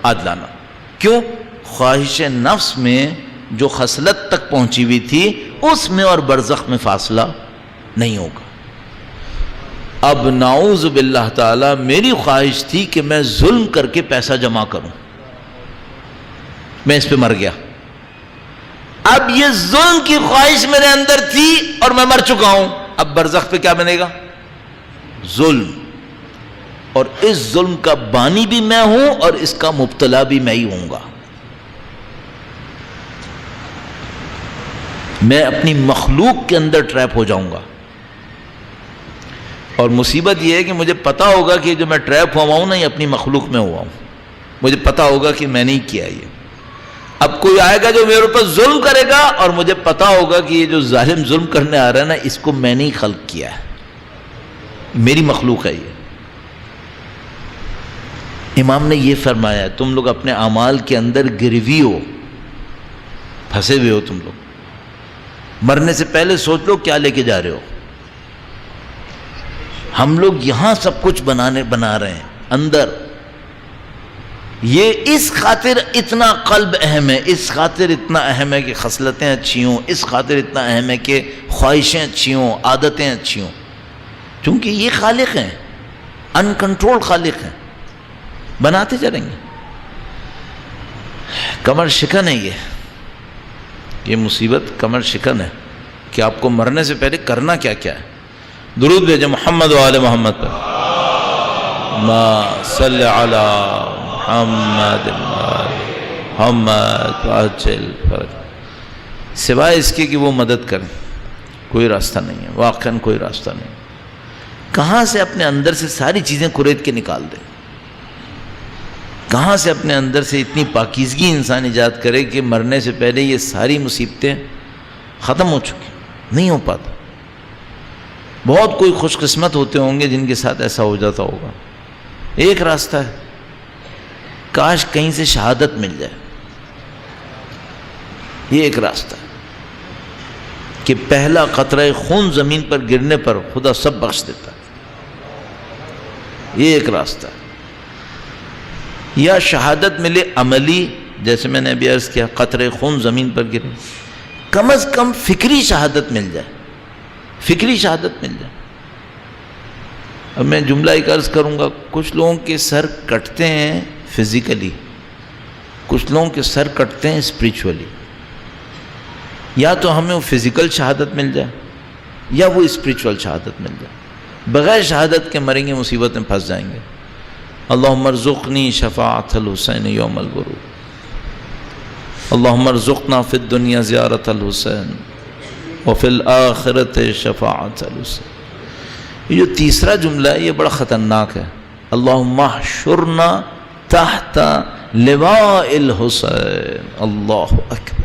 عادلانہ. کیوں؟ خواہش نفس میں جو خصلت تک پہنچی ہوئی تھی اس میں اور برزخ میں فاصلہ نہیں ہوگا. اب نعوذ باللہ تعالی میری خواہش تھی کہ میں ظلم کر کے پیسہ جمع کروں، میں اس پہ مر گیا. اب یہ ظلم کی خواہش میرے اندر تھی اور میں مر چکا ہوں. اب برزخ پہ کیا بنے گا؟ ظلم. اور اس ظلم کا بانی بھی میں ہوں اور اس کا مبتلا بھی میں ہی ہوں گا. میں اپنی مخلوق کے اندر ٹریپ ہو جاؤں گا. اور مصیبت یہ ہے کہ مجھے پتا ہوگا کہ جو میں ٹریپ ہوا ہوں نا یہ اپنی مخلوق میں ہوا ہوں. مجھے پتا ہوگا کہ میں نہیں کیا یہ. اب کوئی آئے گا جو میرے اوپر ظلم کرے گا اور مجھے پتا ہوگا کہ یہ جو ظالم ظلم کرنے آ رہا ہے نا اس کو میں نے خلق کیا ہے، میری مخلوق ہے یہ. امام نے یہ فرمایا تم لوگ اپنے اعمال کے اندر گروی ہو، پھنسے ہوئے ہو. تم لوگ مرنے سے پہلے سوچ لو کیا لے کے جا رہے ہو. ہم لوگ یہاں سب کچھ بنا رہے ہیں اندر. یہ اس خاطر اتنا قلب اہم ہے، اس خاطر اتنا اہم ہے کہ خصلتیں اچھی ہوں، اس خاطر اتنا اہم ہے کہ خواہشیں اچھی ہوں، عادتیں اچھی ہوں. چونکہ یہ خالق ہیں، ان کنٹرول خالق ہیں، بناتے چلیں گے. کمر شکن ہے یہ مصیبت کمر شکن ہے کہ آپ کو مرنے سے پہلے کرنا کیا کیا ہے. درود بھیجیں محمد و آل محمد پر. ما صلی علی محمد محمد واجل فرج. سوائے اس کے کہ وہ مدد کریں کوئی راستہ نہیں ہے، واقعاً کوئی راستہ نہیں. کہاں سے اپنے اندر سے ساری چیزیں قرید کے نکال دیں؟ کہاں سے اپنے اندر سے اتنی پاکیزگی انسان ایجاد کرے کہ مرنے سے پہلے یہ ساری مصیبتیں ختم ہو چکی؟ نہیں ہو پاتا. بہت کوئی خوش قسمت ہوتے ہوں گے جن کے ساتھ ایسا ہو جاتا ہوگا. ایک راستہ ہے، کاش کہیں سے شہادت مل جائے. یہ ایک راستہ ہے کہ پہلا قطرہ خون زمین پر گرنے پر خدا سب بخش دیتا ہے. یہ ایک راستہ ہے. یا شہادت ملے عملی، جیسے میں نے ابھی عرض کیا قطرہ خون زمین پر گرے، کم از کم فکری شہادت مل جائے، فکری شہادت مل جائے. اب میں جملہ ایک عرض کروں گا، کچھ لوگوں کے سر کٹتے ہیں فزیکلی، کچھ لوگوں کے سر کٹتے ہیں اسپریچولی. یا تو ہمیں وہ فزیکل شہادت مل جائے یا وہ اسپریچول شہادت مل جائے. بغیر شہادت کے مریں گے مصیبت میں پھنس جائیں گے. اللہم ارزقنی شفاعت الحسین یوم الغروب. اللہم ارزقنا فی الدنیا زیارت الحسین وفی الآخرت شفاعت الحسین. یہ جو تیسرا جملہ ہے یہ بڑا خطرناک ہے. اللہم احشرنا تحت لواء الحسین. اللہ اکبر.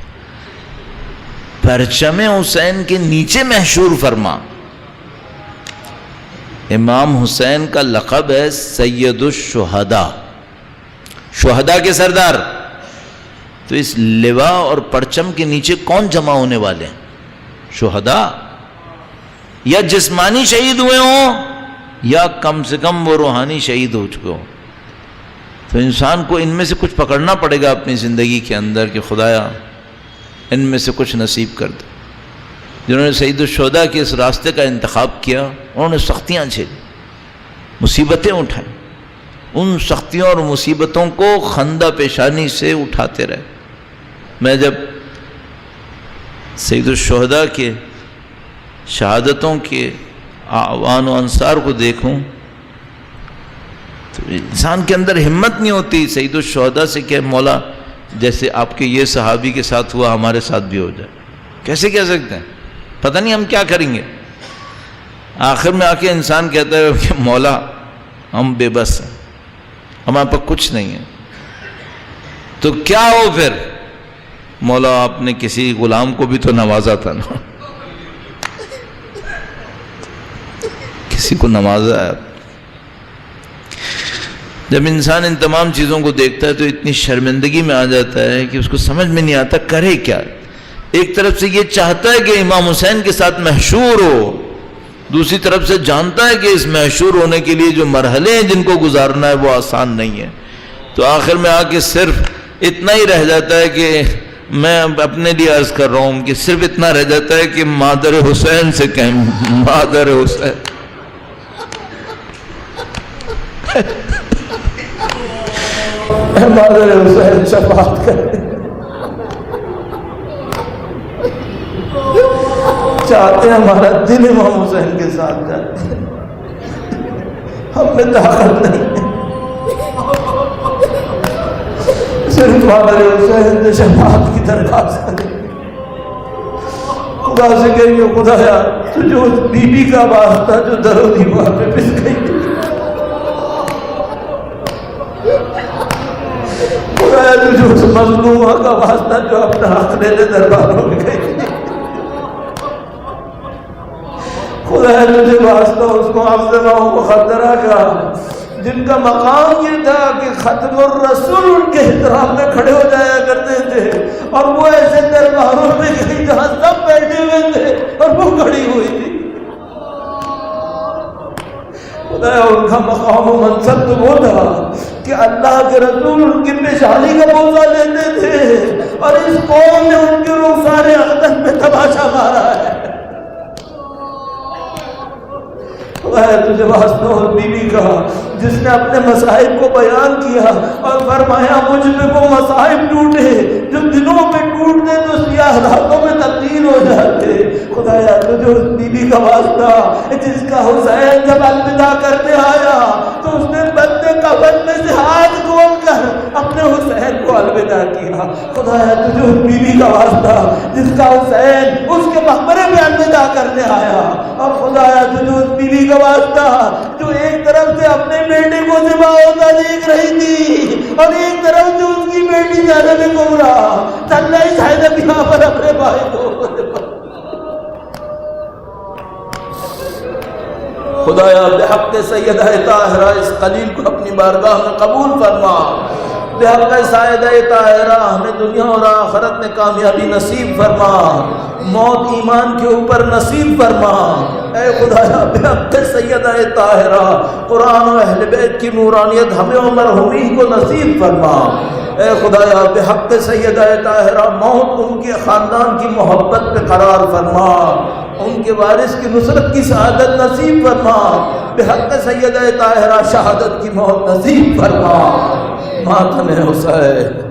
پرچم حسین کے نیچے محشور فرما. امام حسین کا لقب ہے سید الشہداء، شہداء کے سردار. تو اس لواء اور پرچم کے نیچے کون جمع ہونے والے ہیں؟ شہداء. یا جسمانی شہید ہوئے ہوں یا کم سے کم وہ روحانی شہید ہو چکے ہوں. تو انسان کو ان میں سے کچھ پکڑنا پڑے گا اپنی زندگی کے اندر کہ خدایا ان میں سے کچھ نصیب کر دے. جنہوں نے سید الشہداء کے اس راستے کا انتخاب کیا انہوں نے سختیاں جھیلی، مصیبتیں اٹھائیں. ان سختیوں اور مصیبتوں کو خندہ پیشانی سے اٹھاتے رہے. میں جب سید الشہداء کے شہادتوں کے اعوان و انصار کو دیکھوں تو انسان کے اندر ہمت نہیں ہوتی سید الشہداء سے کہ مولا جیسے آپ کے یہ صحابی کے ساتھ ہوا ہمارے ساتھ بھی ہو جائے. کیسے کہہ سکتے ہیں؟ پتہ نہیں ہم کیا کریں گے. آخر میں آ کے انسان کہتا ہے کہ مولا ہم بے بس ہیں، ہمارے پاس کچھ نہیں ہے. تو کیا ہو پھر؟ مولا آپ نے کسی غلام کو بھی تو نوازا تھا نا، کسی کو نوازا ہے. جب انسان ان تمام چیزوں کو دیکھتا ہے تو اتنی شرمندگی میں آ جاتا ہے کہ اس کو سمجھ میں نہیں آتا کرے کیا. ایک طرف سے یہ چاہتا ہے کہ امام حسین کے ساتھ محشور ہو، دوسری طرف سے جانتا ہے کہ اس محشور ہونے کے لیے جو مرحلے ہیں جن کو گزارنا ہے وہ آسان نہیں ہے. تو آخر میں آ کے صرف اتنا ہی رہ جاتا ہے کہ میں اپنے لیے عرض کر رہا ہوں کہ صرف اتنا رہ جاتا ہے کہ مادر حسین سے کہیں مادر حسین. مادر حسین شفاعت کرے. چاہتے ہیں ہمارا دل امام حسین کے ساتھ جائے، ہم میں طاقت نہیں ہے. صرف مادر حسین سے شفاعت کی درخواست کریں. خدا سے کہیں گے خدایا تجھے اس بی بی کا واسطہ جو در و دیوار پہ پس گئی، خدایا تجھے اس مظلومہ کا واسطہ جو اپنا حق لینے درباروں میں گئی، خدایا تجھے واسطہ اس کو افضلہ و مخدرہ کا جن کا مقام یہ تھا کہ ختم الرسول ان کے احترام میں کھڑے ہو جایا کرتے تھے، اور وہ ایسے درباروں میں گئی جہاں سب بیٹھے ہوئے تھے اور وہ کھڑی ہوئی تھی. خدایا ان کا مقام و منصب تو وہ تھا کہ اللہ کے رسول ان کی پیشانی کا بوسہ لیتے تھے، اور اس قوم نے ان کے رخسار اقدس میں تماشا مارا ہے. خدایا تجھے واسطہ اور بی بی کا جس نے اپنے مصائب کو بیان کیا اور فرمایا مجھ پہ وہ مصائب ٹوٹے جو دنوں میں ٹوٹتے تو سیاہ راتوں میں تبدیل ہو جاتے. خدایا تجھے اس بی بی کا واسطہ جس کا حسین جب الوداع کرنے آیا تو اس نے بندے کفن میں سے ہاتھ کھول کر اپنے حسین کو الوداع کیا. خدایا تجھے اس بی بی کا واسطہ جس کا حسین اس کے مقبرے میں الوداع کرنے آیا، اور خدایا تجھے اس بی بی کا واسطہ جو ایک طرف سے اپنے بیٹے کو ذبح ہوتا دیکھ رہی تھی اور ایک طرف سے اس کی بیٹی زینب کبریٰ اللہ شاید یہاں پر اپنے بھائی کو. خدایا بحق سیدہ طاہرہ اس خلیل کو اپنی بارگاہ میں قبول فرما. بحق سیدہ طاہرہ ہمیں دنیا اور آخرت میں کامیابی نصیب فرما، موت ایمان کے اوپر نصیب فرما. اے خدایا بحق سیدہ طاہرہ قرآن و اہل بیت کی نورانیت ہمیں و مرحومین کو نصیب فرما. اے خدایا بحق سیدہ طاہرہ موت ان کے خاندان کی محبت پہ قرار فرما، ان کے وارث کی نصرت کی سعادت نصیب فرما. بحق سیدہ طاہرہ شہادت کی موت نصیب فرما. ماتم حسین.